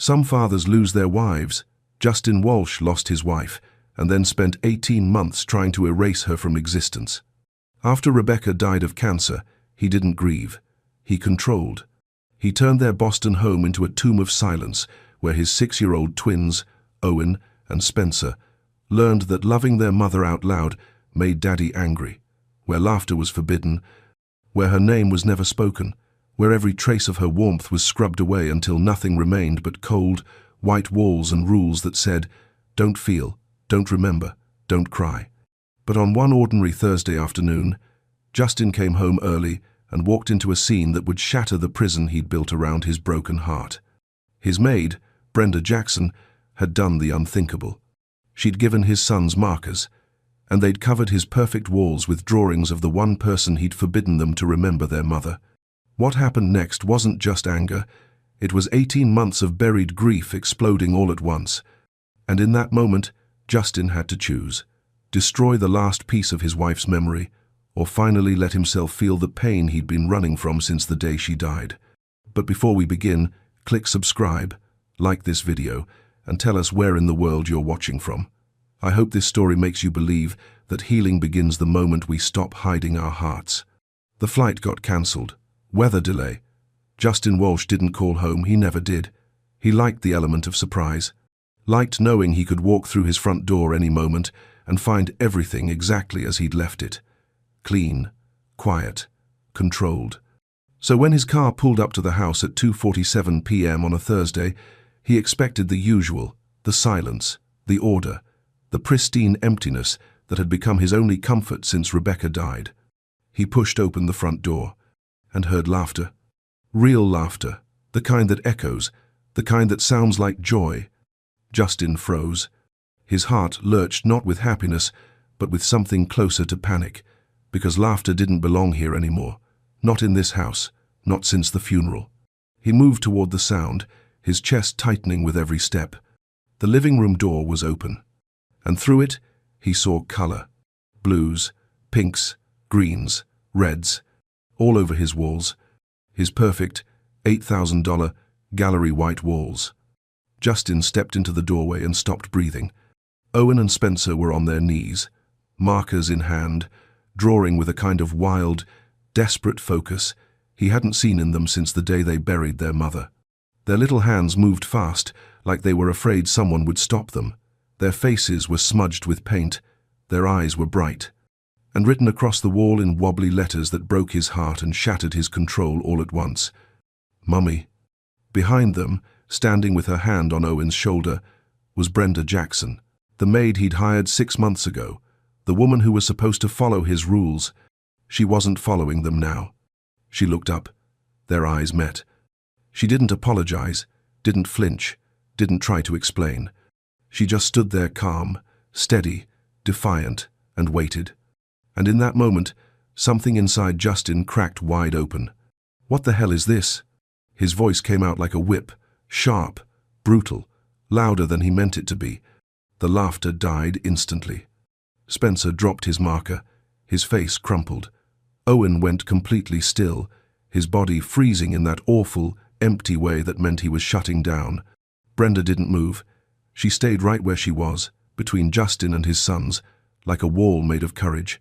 Some fathers lose their wives. Justin Walsh lost his wife and then spent 18 months trying to erase her from existence. After Rebecca died of cancer, he didn't grieve. He controlled. He turned their Boston home into a tomb of silence where his 6-year-old twins, Owen and Spencer, learned that loving their mother out loud made Daddy angry, where laughter was forbidden, where her name was never spoken, where every trace of her warmth was scrubbed away until nothing remained but cold, white walls and rules that said, "Don't feel, don't remember, don't cry." But on one ordinary Thursday afternoon, Justin came home early and walked into a scene that would shatter the prison he'd built around his broken heart. His maid, Brenda Jackson, had done the unthinkable. She'd given his sons markers, and they'd covered his perfect walls with drawings of the one person he'd forbidden them to remember their mother. What happened next wasn't just anger, it was 18 months of buried grief exploding all at once. And in that moment, Justin had to choose: destroy the last piece of his wife's memory, or finally let himself feel the pain he'd been running from since the day she died. But before we begin, click subscribe, like this video, and tell us where in the world you're watching from. I hope this story makes you believe that healing begins the moment we stop hiding our hearts. The flight got cancelled. Weather delay. Justin Walsh didn't call home, he never did. He liked the element of surprise. Liked knowing he could walk through his front door any moment and find everything exactly as he'd left it. Clean, quiet, controlled. So when his car pulled up to the house at 2:47 p.m. on a Thursday, he expected the usual, the silence, the order, the pristine emptiness that had become his only comfort since Rebecca died. He pushed open the front door and heard laughter. Real laughter, the kind that echoes, the kind that sounds like joy. Justin froze. His heart lurched not with happiness, but with something closer to panic, because laughter didn't belong here anymore. Not in this house, not since the funeral. He moved toward the sound, his chest tightening with every step. The living room door was open, and through it, he saw color. Blues, pinks, greens, reds, all over his walls. His perfect $8,000 gallery white walls. Justin stepped into the doorway and stopped breathing. Owen and Spencer were on their knees, markers in hand, drawing with a kind of wild, desperate focus he hadn't seen in them since the day they buried their mother. Their little hands moved fast, like they were afraid someone would stop them. Their faces were smudged with paint, their eyes were bright. And written across the wall in wobbly letters that broke his heart and shattered his control all at once: Mummy. Behind them, standing with her hand on Owen's shoulder, was Brenda Jackson, the maid he'd hired 6 months ago, the woman who was supposed to follow his rules. She wasn't following them now. She looked up. Their eyes met. She didn't apologize, didn't flinch, didn't try to explain. She just stood there calm, steady, defiant, and waited. And in that moment, something inside Justin cracked wide open. "What the hell is this?" His voice came out like a whip, sharp, brutal, louder than he meant it to be. The laughter died instantly. Spencer dropped his marker, his face crumpled. Owen went completely still, his body freezing in that awful, empty way that meant he was shutting down. Brenda didn't move. She stayed right where she was, between Justin and his sons, like a wall made of courage.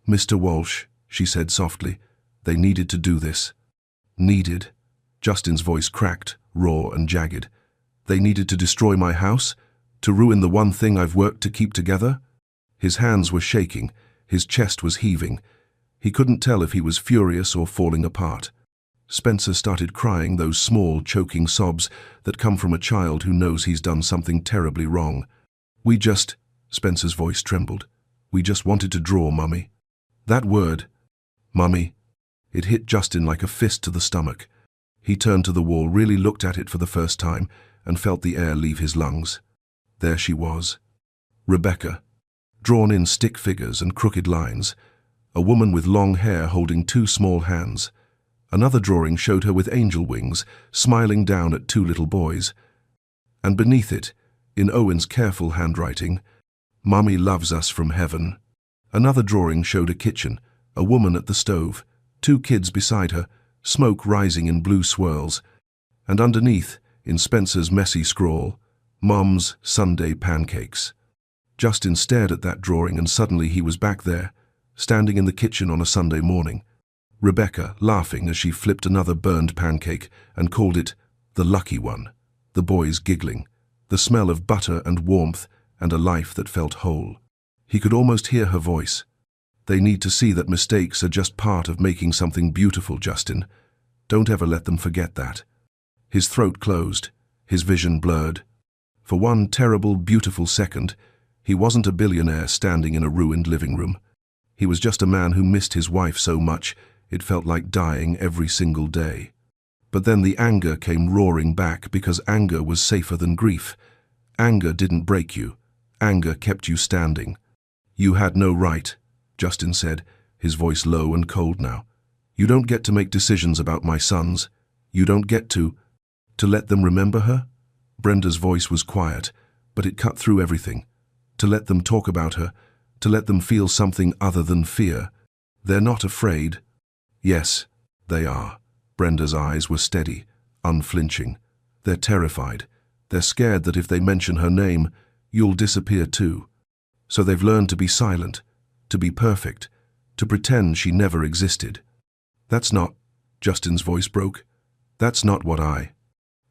"Mr. Walsh," she said softly, "they needed to do this." Needed. Justin's voice cracked, raw and jagged. "They needed to destroy my house? To ruin the one thing I've worked to keep together?" His hands were shaking, his chest was heaving. He couldn't tell if he was furious or falling apart. Spencer started crying, those small, choking sobs that come from a child who knows he's done something terribly wrong. Spencer's voice trembled. "We just wanted to draw, Mummy." That word, Mummy, it hit Justin like a fist to the stomach. He turned to the wall, really looked at it for the first time, and felt the air leave his lungs. There she was. Rebecca, drawn in stick figures and crooked lines, a woman with long hair holding 2 small hands. Another drawing showed her with angel wings, smiling down at 2 little boys. And beneath it, in Owen's careful handwriting, "Mummy loves us from heaven." Another drawing showed a kitchen, a woman at the stove, 2 kids beside her, smoke rising in blue swirls. And underneath, in Spencer's messy scrawl, "Mom's Sunday pancakes." Justin stared at that drawing and suddenly he was back there, standing in the kitchen on a Sunday morning. Rebecca, laughing as she flipped another burned pancake and called it the lucky one. The boys giggling, the smell of butter and warmth and a life that felt whole. He could almost hear her voice. "They need to see that mistakes are just part of making something beautiful, Justin. Don't ever let them forget that." His throat closed, his vision blurred. For one terrible, beautiful second, he wasn't a billionaire standing in a ruined living room. He was just a man who missed his wife so much it felt like dying every single day. But then the anger came roaring back because anger was safer than grief. Anger didn't break you. Anger kept you standing. "You had no right," Justin said, his voice low and cold now. "You don't get to make decisions about my sons. You don't get to let them remember her?" Brenda's voice was quiet, but it cut through everything. To let them talk about her, to let them feel something other than fear. "They're not afraid." "Yes, they are." Brenda's eyes were steady, unflinching. "They're terrified. They're scared that if they mention her name, you'll disappear too. So they've learned to be silent, to be perfect, to pretend she never existed." "That's not," Justin's voice broke. "That's not what I—"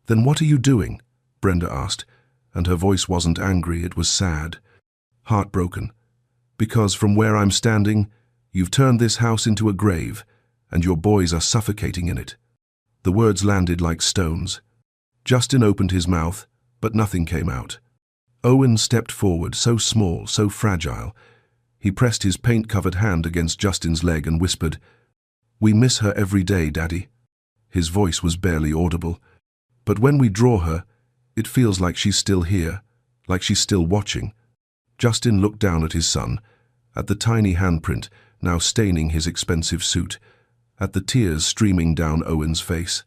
"Then what are you doing?" Brenda asked, and her voice wasn't angry, it was sad, heartbroken. "Because from where I'm standing, you've turned this house into a grave, and your boys are suffocating in it." The words landed like stones. Justin opened his mouth, but nothing came out. Owen stepped forward, so small, so fragile. He pressed his paint-covered hand against Justin's leg and whispered, "We miss her every day, Daddy." His voice was barely audible. "But when we draw her, it feels like she's still here, like she's still watching." Justin looked down at his son, at the tiny handprint now staining his expensive suit, at the tears streaming down Owen's face,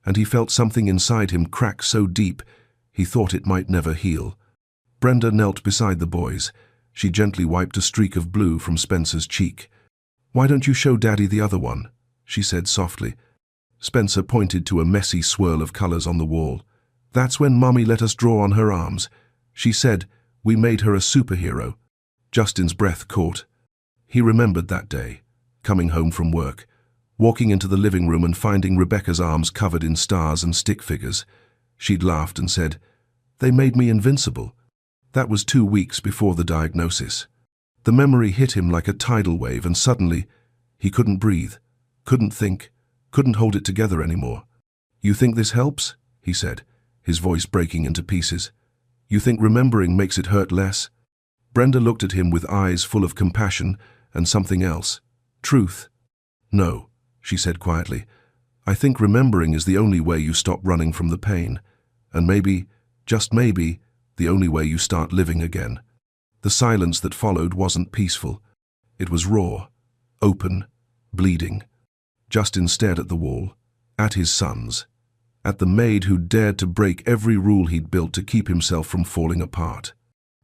and he felt something inside him crack so deep he thought it might never heal. Brenda knelt beside the boys. She gently wiped a streak of blue from Spencer's cheek. "Why don't you show Daddy the other one?" she said softly. Spencer pointed to a messy swirl of colors on the wall. "That's when Mommy let us draw on her arms. She said we made her a superhero." Justin's breath caught. He remembered that day, coming home from work, walking into the living room and finding Rebecca's arms covered in stars and stick figures. She'd laughed and said, "They made me invincible." That was 2 weeks before the diagnosis. The memory hit him like a tidal wave, and suddenly he couldn't breathe, couldn't think, couldn't hold it together anymore. "You think this helps?" he said, his voice breaking into pieces. "You think remembering makes it hurt less?" Brenda looked at him with eyes full of compassion and something else. "Truth." "No," she said quietly. "I think remembering is the only way you stop running from the pain, and maybe, just maybe, the only way you start living again." The silence that followed wasn't peaceful. It was raw, open, bleeding. Justin stared at the wall, at his sons, at the maid who dared to break every rule he'd built to keep himself from falling apart.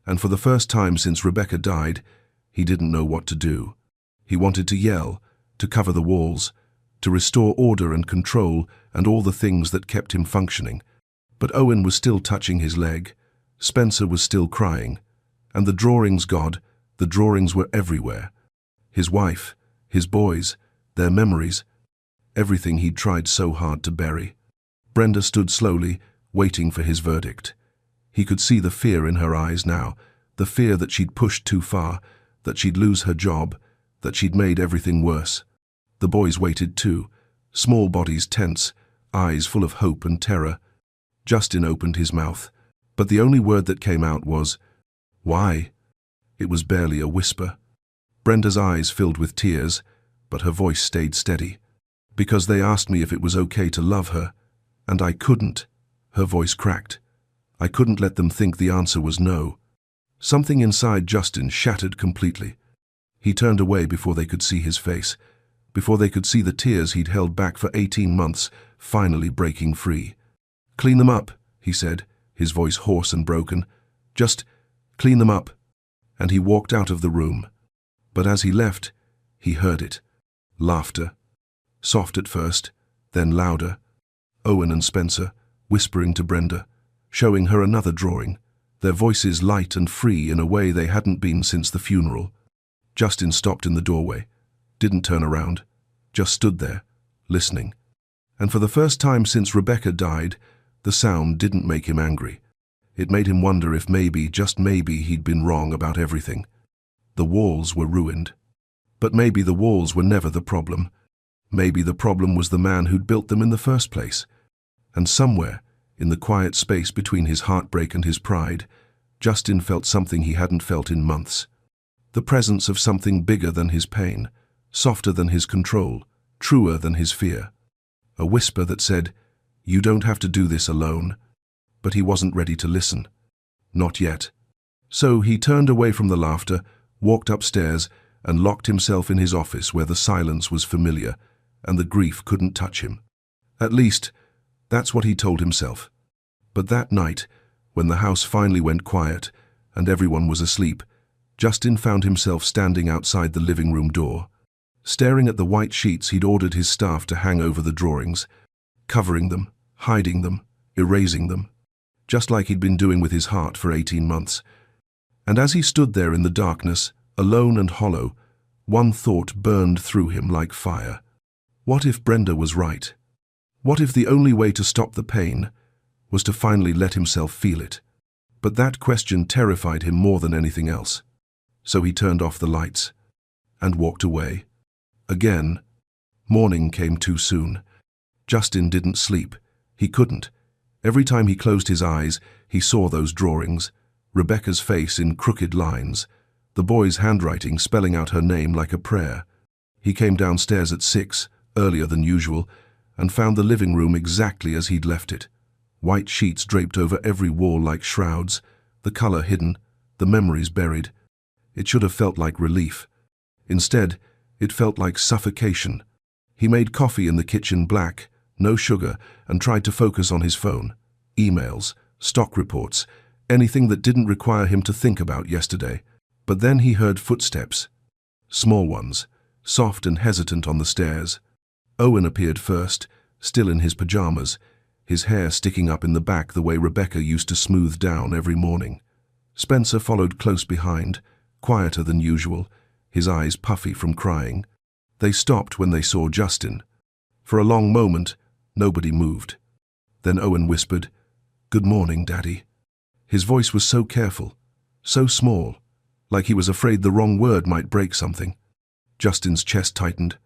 And for the first time since Rebecca died, he didn't know what to do. He wanted to yell, to cover the walls, to restore order and control and all the things that kept him functioning. But Owen was still touching his leg. Spencer was still crying. And the drawings, God, the drawings were everywhere. His wife, his boys, their memories, everything he'd tried so hard to bury. Brenda stood slowly, waiting for his verdict. He could see the fear in her eyes now, the fear that she'd pushed too far, that she'd lose her job, that she'd made everything worse. The boys waited too, small bodies tense, eyes full of hope and terror. Justin opened his mouth, but the only word that came out was, "Why?" It was barely a whisper. Brenda's eyes filled with tears, but her voice stayed steady. "Because they asked me if it was okay to love her, and I couldn't." Her voice cracked. "I couldn't let them think the answer was no." Something inside Justin shattered completely. He turned away before they could see his face, before they could see the tears he'd held back for 18 months, finally breaking free. "Clean them up," he said, his voice hoarse and broken. "Just clean them up." And he walked out of the room. But as he left, he heard it. Laughter. Soft at first, then louder. Owen and Spencer, whispering to Brenda, showing her another drawing, their voices light and free in a way they hadn't been since the funeral. Justin stopped in the doorway, didn't turn around, just stood there, listening. And for the first time since Rebecca died, the sound didn't make him angry. It made him wonder if maybe, just maybe, he'd been wrong about everything. The walls were ruined. But maybe the walls were never the problem. Maybe the problem was the man who'd built them in the first place. And somewhere, in the quiet space between his heartbreak and his pride, Justin felt something he hadn't felt in months. The presence of something bigger than his pain, softer than his control, truer than his fear. A whisper that said, "You don't have to do this alone." But he wasn't ready to listen. Not yet. So he turned away from the laughter, walked upstairs, and locked himself in his office where the silence was familiar and the grief couldn't touch him. At least, that's what he told himself. But that night, when the house finally went quiet and everyone was asleep, Justin found himself standing outside the living room door, staring at the white sheets he'd ordered his staff to hang over the drawings, covering them, hiding them, erasing them, just like he'd been doing with his heart for 18 months. And as he stood there in the darkness, alone and hollow, one thought burned through him like fire. What if Brenda was right? What if the only way to stop the pain was to finally let himself feel it? But that question terrified him more than anything else. So he turned off the lights and walked away. Again, morning came too soon. Justin didn't sleep. He couldn't. Every time he closed his eyes, he saw those drawings, Rebecca's face in crooked lines, the boy's handwriting spelling out her name like a prayer. He came downstairs at 6, earlier than usual, and found the living room exactly as he'd left it. White sheets draped over every wall like shrouds, the color hidden, the memories buried. It should have felt like relief. Instead, it felt like suffocation. He made coffee in the kitchen black, no sugar, and tried to focus on his phone. Emails, stock reports, anything that didn't require him to think about yesterday. But then he heard footsteps. Small ones, soft and hesitant on the stairs. Owen appeared first, still in his pajamas, his hair sticking up in the back the way Rebecca used to smooth down every morning. Spencer followed close behind, quieter than usual, his eyes puffy from crying. They stopped when they saw Justin. For a long moment, nobody moved. Then Owen whispered, "Good morning, Daddy." His voice was so careful, so small, like he was afraid the wrong word might break something. Justin's chest tightened.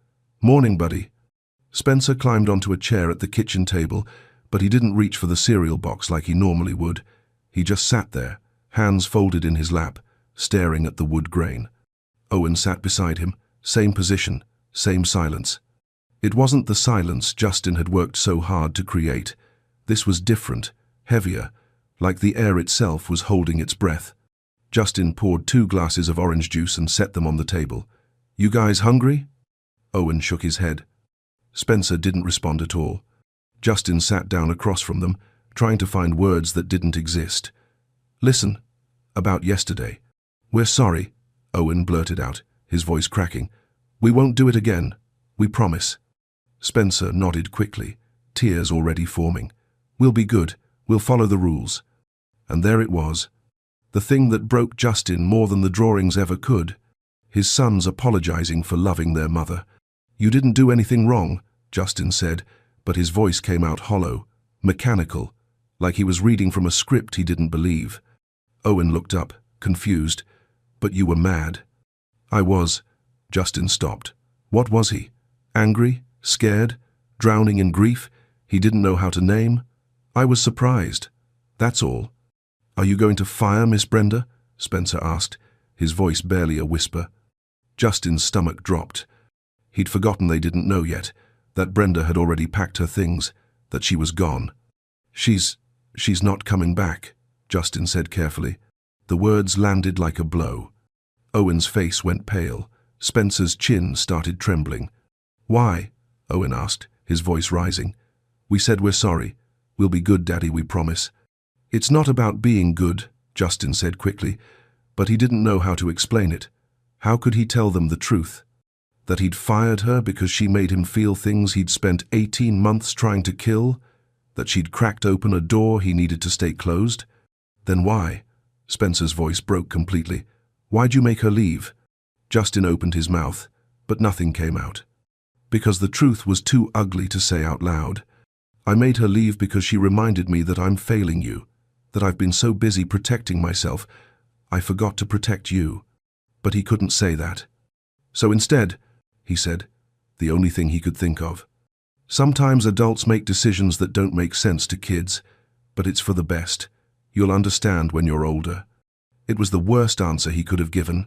"Morning, buddy." Spencer climbed onto a chair at the kitchen table, but he didn't reach for the cereal box like he normally would. He just sat there, hands folded in his lap, staring at the wood grain. Owen sat beside him, same position, same silence. It wasn't the silence Justin had worked so hard to create. This was different, heavier, like the air itself was holding its breath. Justin poured 2 glasses of orange juice and set them on the table. "You guys hungry?" Owen shook his head. Spencer didn't respond at all. Justin sat down across from them, trying to find words that didn't exist. "Listen, about yesterday. We're sorry," Owen blurted out, his voice cracking. "We won't do it again. We promise." Spencer nodded quickly, tears already forming. "We'll be good. We'll follow the rules." And there it was. The thing that broke Justin more than the drawings ever could. His sons apologizing for loving their mother. "You didn't do anything wrong," Justin said, but his voice came out hollow, mechanical, like he was reading from a script he didn't believe. Owen looked up, confused. "But you were mad." "I was." Justin stopped. What was he? Angry? Scared? Drowning in grief he didn't know how to name? "I was surprised. That's all." "Are you going to fire Miss Brenda?" Spencer asked, his voice barely a whisper. Justin's stomach dropped. He'd forgotten they didn't know yet, that Brenda had already packed her things, that she was gone. She's not coming back," Justin said carefully. The words landed like a blow. Owen's face went pale. Spencer's chin started trembling. "Why?" Owen asked, his voice rising. "We said we're sorry. We'll be good, Daddy, we promise." "It's not about being good," Justin said quickly, but he didn't know how to explain it. How could he tell them the truth? That he'd fired her because she made him feel things he'd spent 18 months trying to kill? That she'd cracked open a door he needed to stay closed? Then why? Spencer's voice broke completely. Why'd you make her leave? Justin opened his mouth, but nothing came out. Because the truth was too ugly to say out loud. I made her leave because she reminded me that I'm failing you, that I've been so busy protecting myself, I forgot to protect you. But he couldn't say that. So instead, he said, the only thing he could think of. Sometimes adults make decisions that don't make sense to kids, but it's for the best. You'll understand when you're older. It was the worst answer he could have given.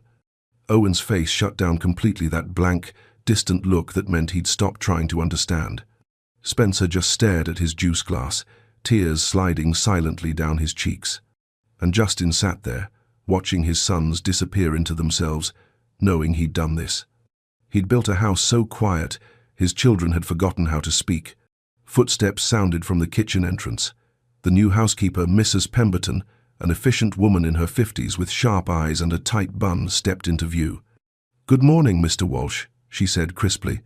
Owen's face shut down completely, that blank, distant look that meant he'd stopped trying to understand. Spencer just stared at his juice glass, tears sliding silently down his cheeks. And Justin sat there, watching his sons disappear into themselves, knowing he'd done this. He'd built a house so quiet, his children had forgotten how to speak. Footsteps sounded from the kitchen entrance. The new housekeeper, Mrs. Pemberton, an efficient woman in her 50s with sharp eyes and a tight bun, stepped into view. "Good morning, Mr. Walsh," she said crisply.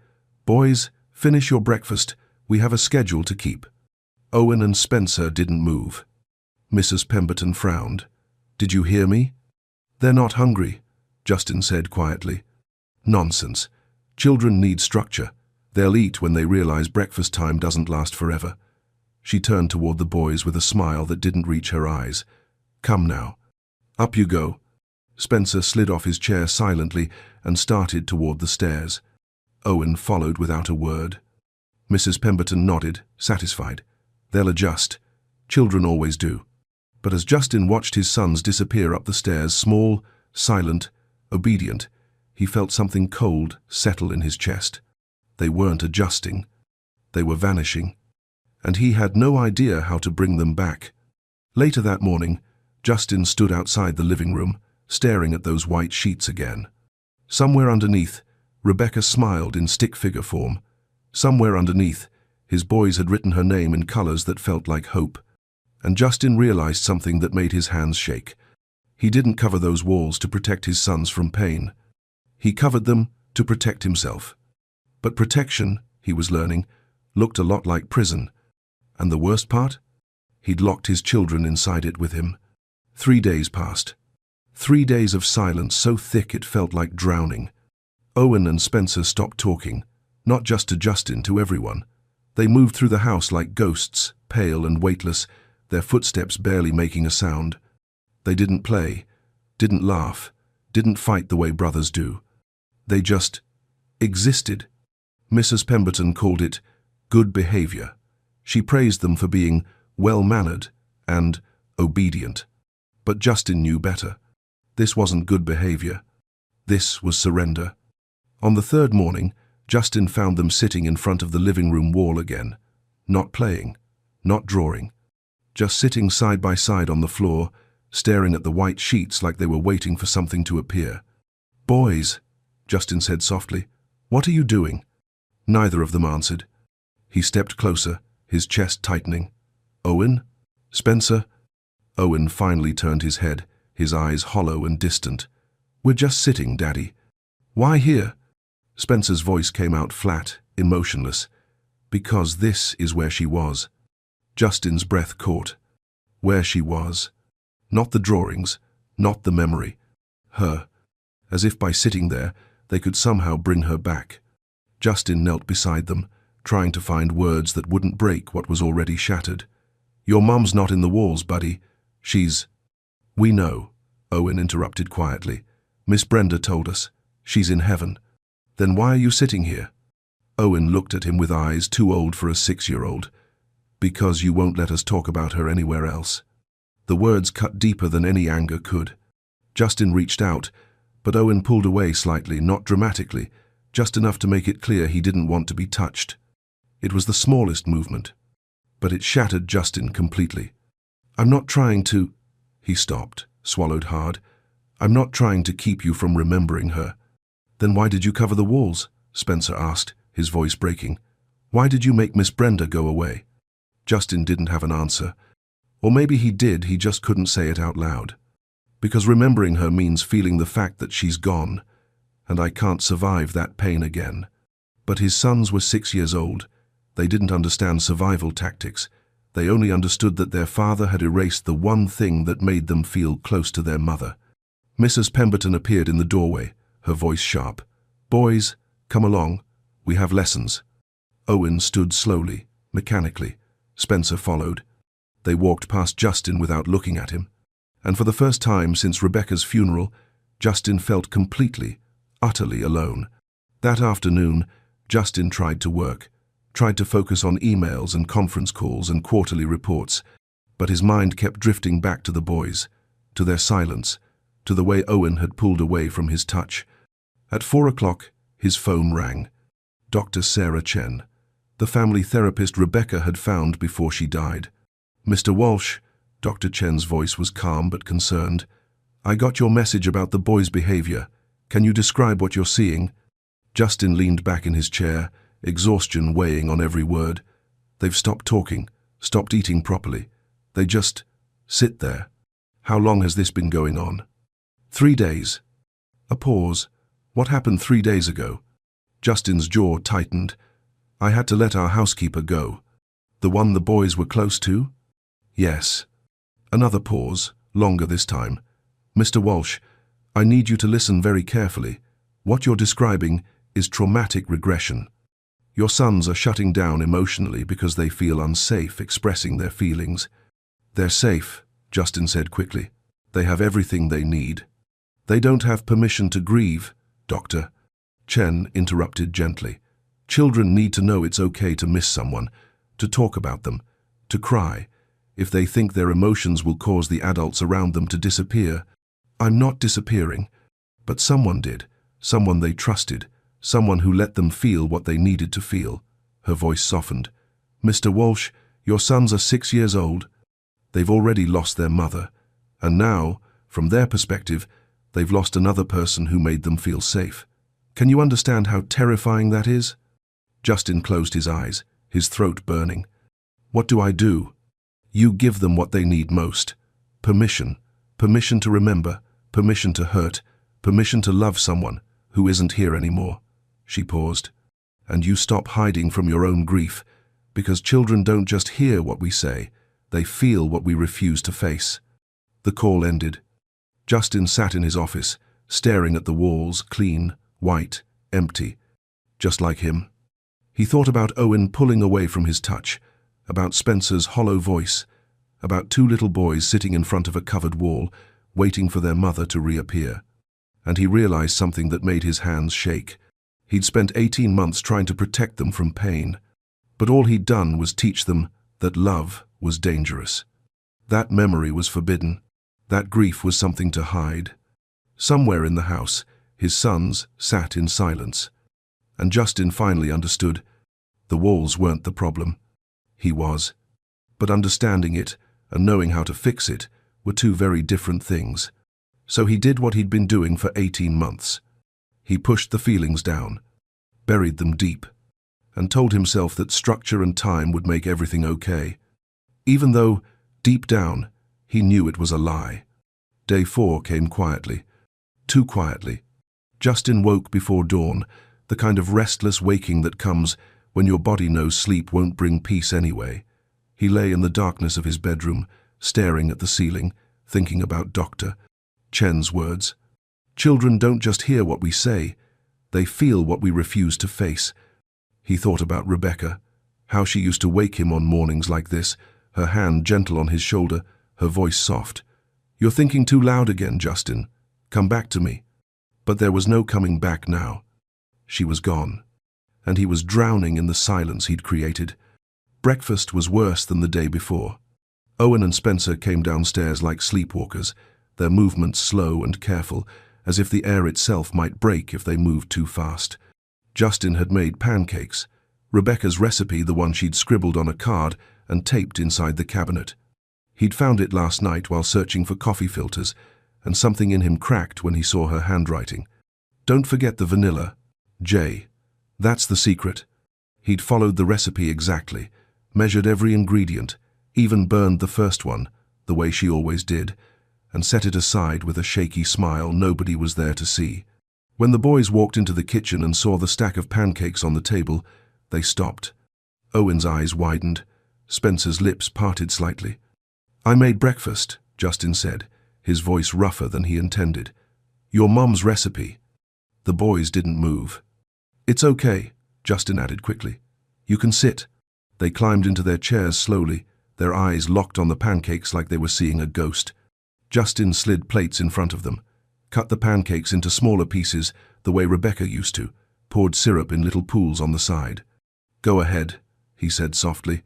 "Boys, finish your breakfast. We have a schedule to keep." Owen and Spencer didn't move. Mrs. Pemberton frowned. "Did you hear me?" "They're not hungry," Justin said quietly. "Nonsense. Children need structure. They'll eat when they realize breakfast time doesn't last forever." She turned toward the boys with a smile that didn't reach her eyes. "Come now. Up you go." Spencer slid off his chair silently and started toward the stairs. Owen followed without a word. Mrs. Pemberton nodded, satisfied. They'll adjust. Children always do. But as Justin watched his sons disappear up the stairs, small, silent, obedient, he felt something cold settle in his chest. They weren't adjusting. They were vanishing. And he had no idea how to bring them back. Later that morning, Justin stood outside the living room, staring at those white sheets again. Somewhere underneath, Rebecca smiled in stick figure form. Somewhere underneath, his boys had written her name in colors that felt like hope. And Justin realized something that made his hands shake. He didn't cover those walls to protect his sons from pain. He covered them to protect himself. But protection, he was learning, looked a lot like prison. And the worst part? He'd locked his children inside it with him. 3 days passed. 3 days of silence so thick it felt like drowning. Owen and Spencer stopped talking, not just to Justin, to everyone. They moved through the house like ghosts, pale and weightless, their footsteps barely making a sound. They didn't play, didn't laugh, didn't fight the way brothers do. They just existed. Mrs. Pemberton called it good behavior. She praised them for being well-mannered and obedient. But Justin knew better. This wasn't good behavior. This was surrender. On the third morning, Justin found them sitting in front of the living room wall again. Not playing, not drawing. Just sitting side by side on the floor, staring at the white sheets like they were waiting for something to appear. "Boys," Justin said softly, "what are you doing?" Neither of them answered. He stepped closer, his chest tightening. "Owen? Spencer?" Owen finally turned his head, his eyes hollow and distant. "We're just sitting, Daddy." "Why here?" Spencer's voice came out flat, emotionless. "Because this is where she was." Justin's breath caught. Where she was. Not the drawings, not the memory. Her. As if by sitting there, they could somehow bring her back. Justin knelt beside them, trying to find words that wouldn't break what was already shattered. "Your mum's not in the walls, buddy. She's—" "We know," Owen interrupted quietly. "Miss Brenda told us. She's in heaven." "Then why are you sitting here?" Owen looked at him with eyes too old for a 6-year-old. "Because you won't let us talk about her anywhere else." The words cut deeper than any anger could. Justin reached out, but Owen pulled away slightly, not dramatically, just enough to make it clear he didn't want to be touched. It was the smallest movement, but it shattered Justin completely. "I'm not trying to—" He stopped, swallowed hard. "I'm not trying to keep you from remembering her." "Then why did you cover the walls?" Spencer asked, his voice breaking. "Why did you make Miss Brenda go away?" Justin didn't have an answer. Or maybe he did, he just couldn't say it out loud. "Because remembering her means feeling the fact that she's gone, and I can't survive that pain again." But his sons were 6 years old. They didn't understand survival tactics. They only understood that their father had erased the one thing that made them feel close to their mother. Mrs. Pemberton appeared in the doorway, her voice sharp. "Boys, come along. We have lessons." Owen stood slowly, mechanically. Spencer followed. They walked past Justin without looking at him. And for the first time since Rebecca's funeral, Justin felt completely, utterly alone. That afternoon, Justin tried to work, tried to focus on emails and conference calls and quarterly reports, but his mind kept drifting back to the boys, to their silence, to the way Owen had pulled away from his touch. At 4 o'clock, his phone rang. Dr. Sarah Chen, the family therapist Rebecca had found before she died. "Mr. Walsh," Dr. Chen's voice was calm but concerned. "I got your message about the boy's behavior. Can you describe what you're seeing?" Justin leaned back in his chair, exhaustion weighing on every word. "They've stopped talking, stopped eating properly. They just sit there." "How long has this been going on?" 3 days. A pause. "What happened 3 days ago?" Justin's jaw tightened. "I had to let our housekeeper go." "The one the boys were close to?" "Yes." Another pause, longer this time. "Mr. Walsh, I need you to listen very carefully. What you're describing is traumatic regression. Your sons are shutting down emotionally because they feel unsafe expressing their feelings." "They're safe," Justin said quickly. "They have everything they need." "They don't have permission to grieve, Doctor," Chen interrupted gently. "Children need to know it's okay to miss someone, to talk about them, to cry, if they think their emotions will cause the adults around them to disappear." "I'm not disappearing." "But someone did, someone they trusted, someone who let them feel what they needed to feel." Her voice softened. "Mr. Walsh, your sons are 6 years old. They've already lost their mother, and now, from their perspective, they've lost another person who made them feel safe. Can you understand how terrifying that is?" Justin closed his eyes, his throat burning. "What do I do?" "You give them what they need most. Permission. Permission to remember, permission to hurt, permission to love someone who isn't here anymore." She paused. "And you stop hiding from your own grief, because children don't just hear what we say, they feel what we refuse to face." The call ended. Justin sat in his office, staring at the walls, clean, white, empty, just like him. He thought about Owen pulling away from his touch, about Spencer's hollow voice, about 2 little boys sitting in front of a covered wall, waiting for their mother to reappear. And he realized something that made his hands shake. He'd spent 18 months trying to protect them from pain, but all he'd done was teach them that love was dangerous. That memory was forbidden. That grief was something to hide. Somewhere in the house, his sons sat in silence. And Justin finally understood. The walls weren't the problem. He was. But understanding it and knowing how to fix it were 2 very different things. So he did what he'd been doing for 18 months. He pushed the feelings down, buried them deep, and told himself that structure and time would make everything okay. Even though, deep down, he knew it was a lie. Day 4 came quietly. Too quietly. Justin woke before dawn, the kind of restless waking that comes when your body knows sleep won't bring peace anyway. He lay in the darkness of his bedroom, staring at the ceiling, thinking about Dr. Chen's words. "Children don't just hear what we say, they feel what we refuse to face." He thought about Rebecca, how she used to wake him on mornings like this, her hand gentle on his shoulder, her voice soft. "You're thinking too loud again, Justin. Come back to me." But there was no coming back now. She was gone, and he was drowning in the silence he'd created. Breakfast was worse than the day before. Owen and Spencer came downstairs like sleepwalkers, their movements slow and careful, as if the air itself might break if they moved too fast. Justin had made pancakes, Rebecca's recipe, the one she'd scribbled on a card and taped inside the cabinet. He'd found it last night while searching for coffee filters, and something in him cracked when he saw her handwriting. "Don't forget the vanilla, J. That's the secret." He'd followed the recipe exactly, measured every ingredient, even burned the first one, the way she always did, and set it aside with a shaky smile nobody was there to see. When the boys walked into the kitchen and saw the stack of pancakes on the table, they stopped. Owen's eyes widened. Spencer's lips parted slightly. "I made breakfast," Justin said, his voice rougher than he intended. "Your mum's recipe." The boys didn't move. "It's okay," Justin added quickly. "You can sit." They climbed into their chairs slowly, their eyes locked on the pancakes like they were seeing a ghost. Justin slid plates in front of them, cut the pancakes into smaller pieces the way Rebecca used to, poured syrup in little pools on the side. "Go ahead," he said softly.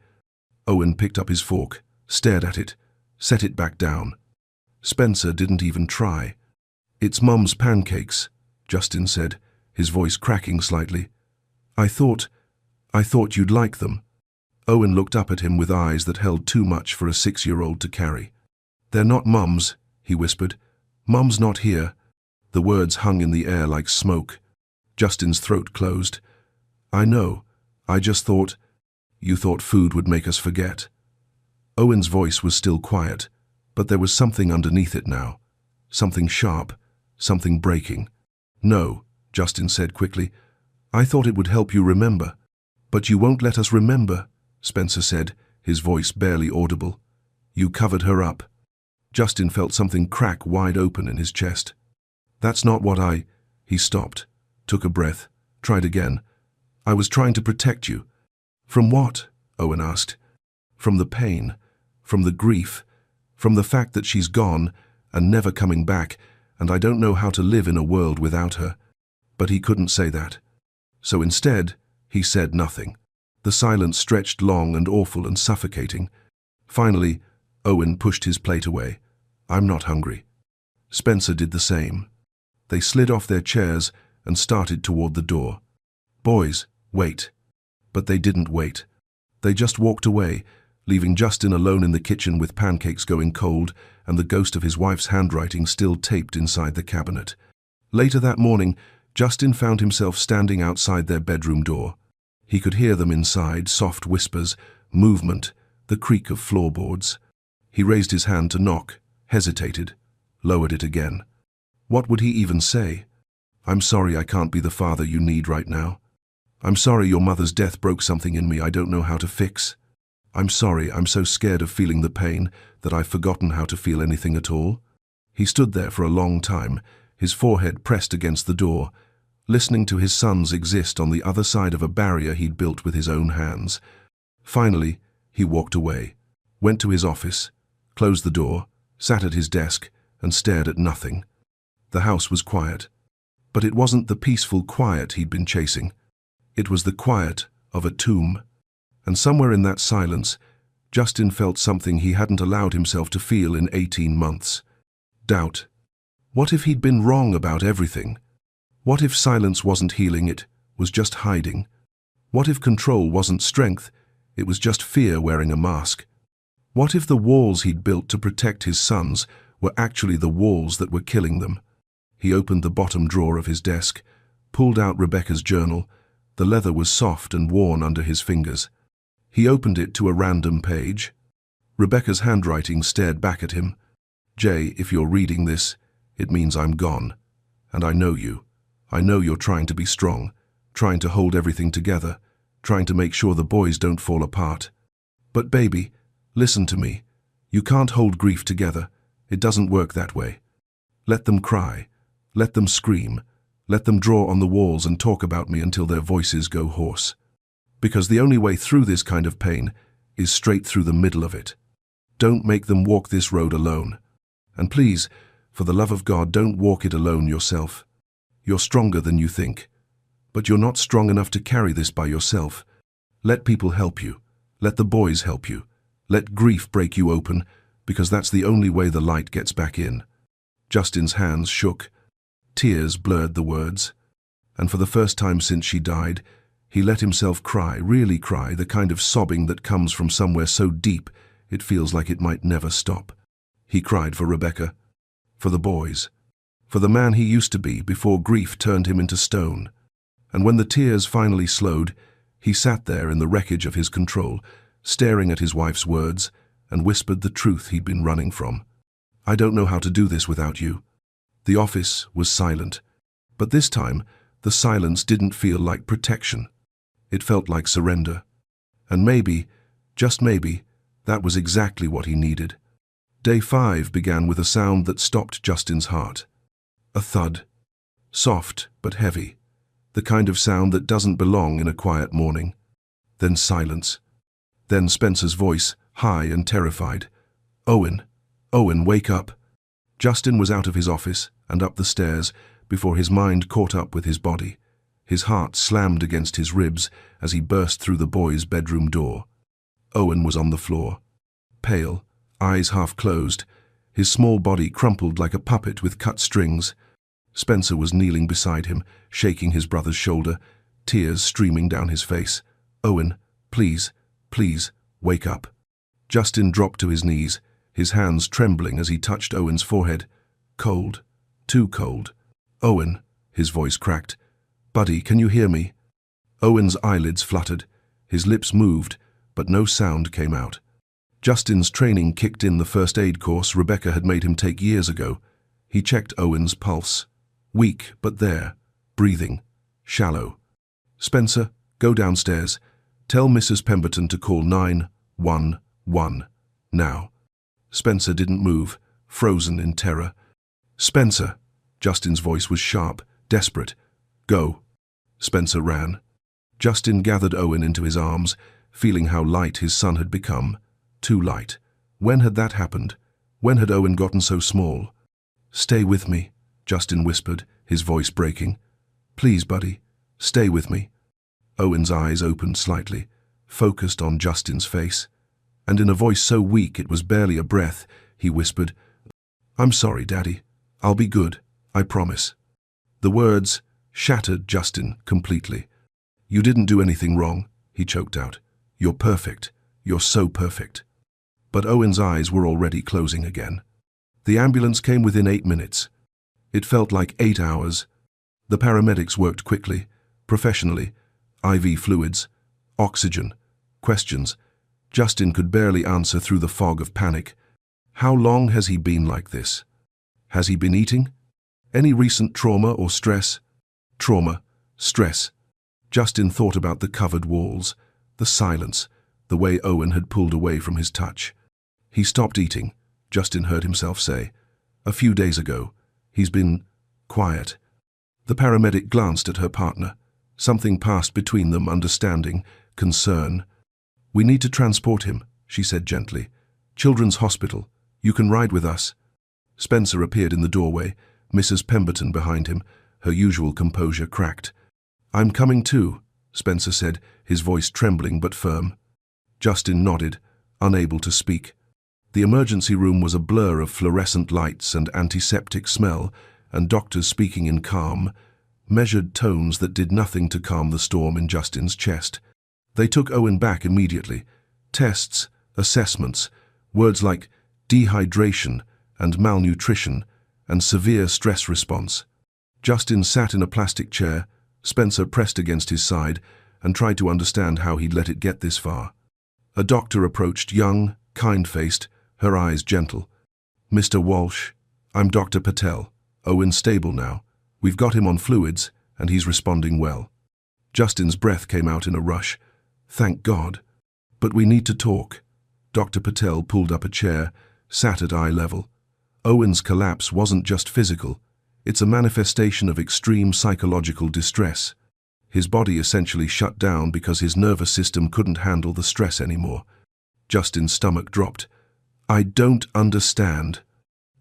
Owen picked up his fork, stared at it, set it back down. Spencer didn't even try. "It's Mum's pancakes," Justin said, his voice cracking slightly. I thought you'd like them." Owen looked up at him with eyes that held too much for a 6-year-old to carry. "They're not Mum's," he whispered. "Mum's not here." The words hung in the air like smoke. Justin's throat closed. "I know. I just thought—" "You thought food would make us forget." Owen's voice was still quiet, but there was something underneath it now. Something sharp, something breaking. "No," Justin said quickly. "I thought it would help you remember." "But you won't let us remember," Spencer said, his voice barely audible. "You covered her up." Justin felt something crack wide open in his chest. "That's not what I—" He stopped, took a breath, tried again. "I was trying to protect you." "From what?" Owen asked. "From the pain, from the grief, from the fact that she's gone and never coming back, and I don't know how to live in a world without her." But he couldn't say that. So instead, he said nothing. The silence stretched long and awful and suffocating. Finally, Owen pushed his plate away. "I'm not hungry." Spencer did the same. They slid off their chairs and started toward the door. "Boys, wait." But they didn't wait. They just walked away, leaving Justin alone in the kitchen with pancakes going cold and the ghost of his wife's handwriting still taped inside the cabinet. Later that morning, Justin found himself standing outside their bedroom door. He could hear them inside, soft whispers, movement, the creak of floorboards. He raised his hand to knock, hesitated, lowered it again. What would he even say? "I'm sorry I can't be the father you need right now. I'm sorry your mother's death broke something in me I don't know how to fix. I'm sorry I'm so scared of feeling the pain that I've forgotten how to feel anything at all." He stood there for a long time, his forehead pressed against the door, listening to his sons exist on the other side of a barrier he'd built with his own hands. Finally, he walked away, went to his office, closed the door, sat at his desk, and stared at nothing. The house was quiet. But it wasn't the peaceful quiet he'd been chasing. It was the quiet of a tomb. And somewhere in that silence, Justin felt something he hadn't allowed himself to feel in 18 months. Doubt. What if he'd been wrong about everything? What if silence wasn't healing, it was just hiding? What if control wasn't strength, it was just fear wearing a mask? What if the walls he'd built to protect his sons were actually the walls that were killing them? He opened the bottom drawer of his desk, pulled out Rebecca's journal. The leather was soft and worn under his fingers. He opened it to a random page. Rebecca's handwriting stared back at him. "Jay, if you're reading this, it means I'm gone. And I know you. I know you're trying to be strong, trying to hold everything together, trying to make sure the boys don't fall apart. But baby, listen to me. You can't hold grief together. It doesn't work that way. Let them cry. Let them scream. Let them draw on the walls and talk about me until their voices go hoarse. Because the only way through this kind of pain is straight through the middle of it. Don't make them walk this road alone. And please, for the love of God, don't walk it alone yourself. You're stronger than you think. But you're not strong enough to carry this by yourself. Let people help you. Let the boys help you. Let grief break you open, because that's the only way the light gets back in." Justin's hands shook. Tears blurred the words. And for the first time since she died, he let himself cry, really cry, the kind of sobbing that comes from somewhere so deep it feels like it might never stop. He cried for Rebecca, for the boys, for the man he used to be before grief turned him into stone. And when the tears finally slowed, he sat there in the wreckage of his control, staring at his wife's words, and whispered the truth he'd been running from. "I don't know how to do this without you." The office was silent, but this time the silence didn't feel like protection. It felt like surrender. And maybe, Just maybe, that was exactly what he needed. Day 5 began with a sound that stopped Justin's heart. A thud. Soft but heavy. The kind of sound that doesn't belong in a quiet morning. Then silence. Then Spencer's voice, high and terrified. "Owen! Owen, wake up!" Justin was out of his office and up the stairs before his mind caught up with his body. His heart slammed against his ribs as he burst through the boys' bedroom door. Owen was on the floor. Pale, eyes half closed, his small body crumpled like a puppet with cut strings. Spencer was kneeling beside him, shaking his brother's shoulder, tears streaming down his face. "Owen, please, please, wake up." Justin dropped to his knees, his hands trembling as he touched Owen's forehead. Cold, too cold. "Owen," his voice cracked. "Buddy, can you hear me?" Owen's eyelids fluttered, his lips moved, but no sound came out. Justin's training kicked in the first aid course Rebecca had made him take years ago. He checked Owen's pulse. Weak, but there. Breathing. Shallow. "Spencer, go downstairs. Tell Mrs. Pemberton to call 911. Now." Spencer didn't move, frozen in terror. "Spencer!" Justin's voice was sharp, desperate. "Go." Spencer ran. Justin gathered Owen into his arms, feeling how light his son had become. Too light. When had that happened? When had Owen gotten so small? "Stay with me," Justin whispered, his voice breaking. "Please, buddy, stay with me." Owen's eyes opened slightly, focused on Justin's face. And in a voice so weak it was barely a breath, he whispered, "I'm sorry, Daddy. I'll be good, I promise." The words shattered Justin completely. "You didn't do anything wrong," he choked out. "You're perfect. You're so perfect." But Owen's eyes were already closing again. The ambulance came within 8 minutes. It felt like 8 hours. The paramedics worked quickly, professionally. IV fluids, oxygen, questions. Justin could barely answer through the fog of panic. How long has he been like this? Has he been eating? Any recent trauma or stress? Trauma, stress. Justin thought about the covered walls, the silence, the way Owen had pulled away from his touch. He stopped eating, Justin heard himself say. A few days ago, he's been quiet. The paramedic glanced at her partner. Something passed between them, understanding, concern. "We need to transport him," she said gently. "Children's Hospital. You can ride with us." Spencer appeared in the doorway, Mrs. Pemberton behind him, her usual composure cracked. "I'm coming too," Spencer said, his voice trembling but firm. Justin nodded, unable to speak. The emergency room was a blur of fluorescent lights and antiseptic smell, and doctors speaking in calm, measured tones that did nothing to calm the storm in Justin's chest. They took Owen back immediately. Tests, assessments, words like dehydration and malnutrition and severe stress response. Justin sat in a plastic chair, Spencer pressed against his side, and tried to understand how he'd let it get this far. A doctor approached, young, kind-faced, her eyes gentle. "Mr. Walsh, I'm Dr. Patel. Owen's stable now. We've got him on fluids, and he's responding well." Justin's breath came out in a rush. "Thank God. But we need to talk." Dr. Patel pulled up a chair, sat at eye level. Owen's collapse wasn't just physical. It's a manifestation of extreme psychological distress. His body essentially shut down because his nervous system couldn't handle the stress anymore. Justin's stomach dropped. "I don't understand."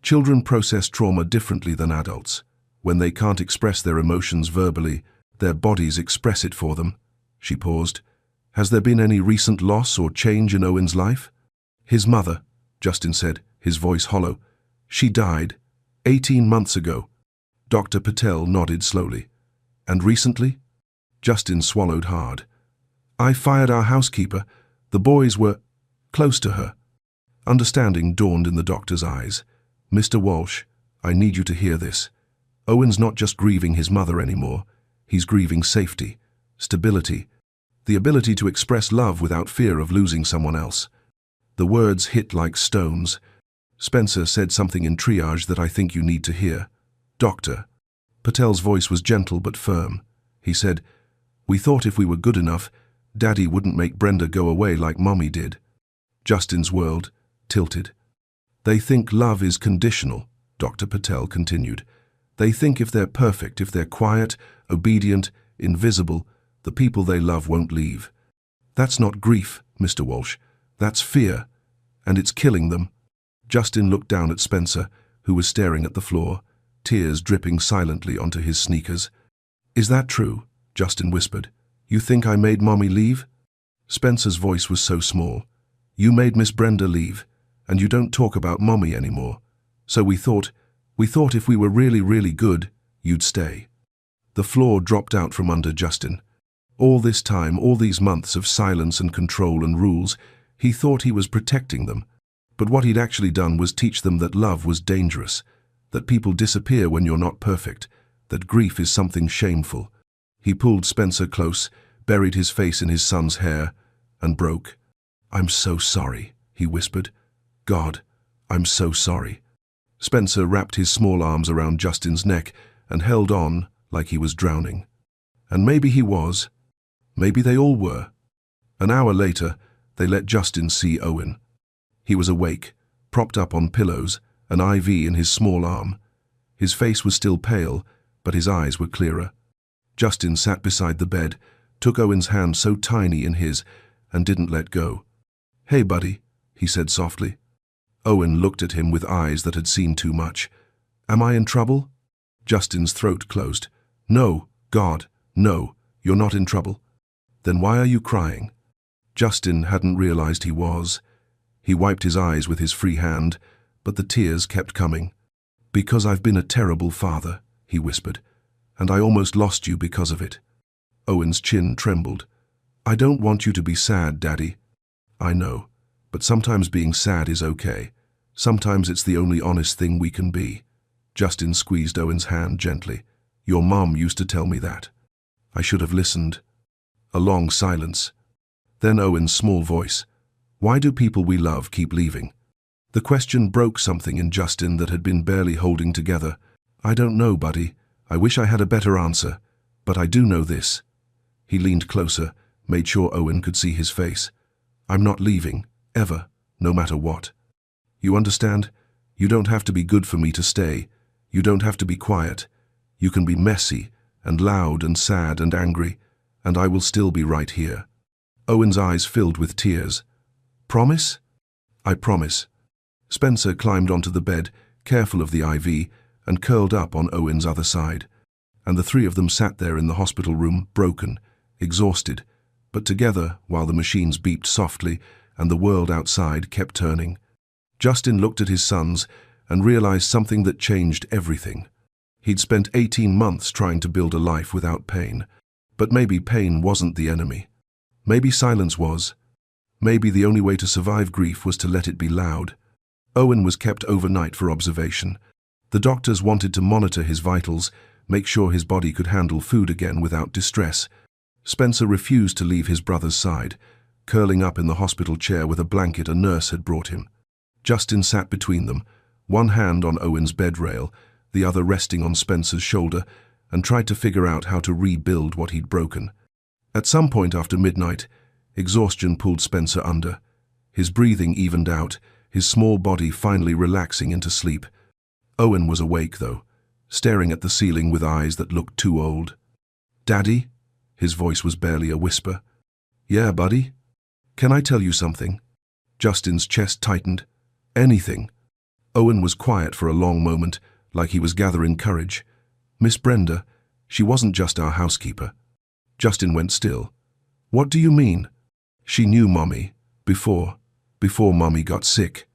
Children process trauma differently than adults. When they can't express their emotions verbally, their bodies express it for them. She paused. "Has there been any recent loss or change in Owen's life?" "His mother," Justin said, his voice hollow. "She died 18 months ago." Dr. Patel nodded slowly. "And recently?" Justin swallowed hard. "I fired our housekeeper. The boys were close to her." Understanding dawned in the doctor's eyes. "Mr. Walsh, I need you to hear this. Owen's not just grieving his mother anymore. He's grieving safety, stability, the ability to express love without fear of losing someone else." The words hit like stones. Spencer said something in triage that I think you need to hear. "Doctor." Patel's voice was gentle but firm. He said, "We thought if we were good enough, Daddy wouldn't make Brenda go away like Mommy did. Justin's world tilted. They think love is conditional, Dr. Patel continued. They think if they're perfect, if they're quiet, obedient, invisible, the people they love won't leave. That's not grief, Mr. Walsh. That's fear. And it's killing them. Justin looked down at Spencer, who was staring at the floor, tears dripping silently onto his sneakers. Is that true? Justin whispered. You think I made Mommy leave? Spencer's voice was so small. You made Miss Brenda leave, and you don't talk about Mommy anymore. So we thought if we were really, really good, you'd stay. The floor dropped out from under Justin. All this time, all these months of silence and control and rules, he thought he was protecting them. But what he'd actually done was teach them that love was dangerous, that people disappear when you're not perfect, that grief is something shameful. He pulled Spencer close, buried his face in his son's hair, and broke. I'm so sorry, he whispered. God, I'm so sorry. Spencer wrapped his small arms around Justin's neck and held on like he was drowning. And maybe he was. Maybe they all were. An hour later, they let Justin see Owen. He was awake, propped up on pillows, an IV in his small arm. His face was still pale, but his eyes were clearer. Justin sat beside the bed, took Owen's hand so tiny in his, and didn't let go. Hey, buddy, he said softly. Owen looked at him with eyes that had seen too much. Am I in trouble? Justin's throat closed. No, God, no, you're not in trouble. Then why are you crying? Justin hadn't realized he was. He wiped his eyes with his free hand, but the tears kept coming. Because I've been a terrible father, he whispered, and I almost lost you because of it. Owen's chin trembled. I don't want you to be sad, Daddy. I know, but sometimes being sad is okay. Sometimes it's the only honest thing we can be. Justin squeezed Owen's hand gently. Your mom used to tell me that. I should have listened. A long silence. Then Owen's small voice. Why do people we love keep leaving? The question broke something in Justin that had been barely holding together. I don't know, buddy. I wish I had a better answer. But I do know this. He leaned closer, made sure Owen could see his face. I'm not leaving, ever, no matter what. You understand? You don't have to be good for me to stay. You don't have to be quiet. You can be messy and loud and sad and angry, and I will still be right here. Owen's eyes filled with tears. Promise? I promise. Spencer climbed onto the bed, careful of the IV, and curled up on Owen's other side. And the three of them sat there in the hospital room, broken, exhausted, but together while the machines beeped softly and the world outside kept turning. Justin looked at his sons and realized something that changed everything. He'd spent 18 months trying to build a life without pain. But maybe pain wasn't the enemy. Maybe silence was. Maybe the only way to survive grief was to let it be loud. Owen was kept overnight for observation. The doctors wanted to monitor his vitals, make sure his body could handle food again without distress. Spencer refused to leave his brother's side, curling up in the hospital chair with a blanket a nurse had brought him. Justin sat between them, one hand on Owen's bed rail, the other resting on Spencer's shoulder, and tried to figure out how to rebuild what he'd broken. At some point after midnight, exhaustion pulled Spencer under. His breathing evened out, his small body finally relaxing into sleep. Owen was awake, though, staring at the ceiling with eyes that looked too old. Daddy? His voice was barely a whisper. Yeah, buddy? Can I tell you something? Justin's chest tightened. Anything. Owen was quiet for a long moment, like he was gathering courage. Miss Brenda, she wasn't just our housekeeper. Justin went still. What do you mean? She knew Mommy, before Mommy got sick.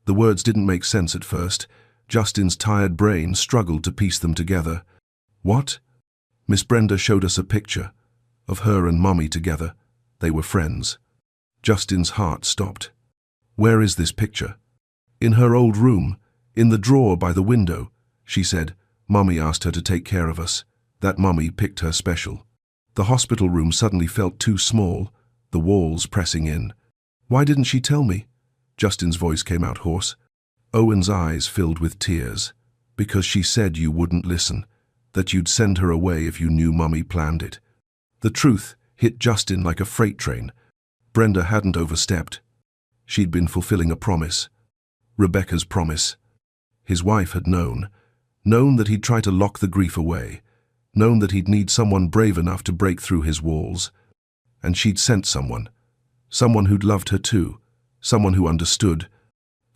The words didn't make sense at first. Justin's tired brain struggled to piece them together. What? Miss Brenda showed us a picture of her and Mommy together. They were friends. Justin's heart stopped. Where is this picture? In her old room, in the drawer by the window. She said, Mommy asked her to take care of us. That Mommy picked her special. The hospital room suddenly felt too small, the walls pressing in. Why didn't she tell me? Justin's voice came out hoarse. Owen's eyes filled with tears. Because she said you wouldn't listen, that you'd send her away if you knew Mommy planned it. The truth hit Justin like a freight train. Brenda hadn't overstepped. She'd been fulfilling a promise. Rebecca's promise. His wife had known that he'd try to lock the grief away, known that he'd need someone brave enough to break through his walls. And she'd sent someone who'd loved her too, someone who understood.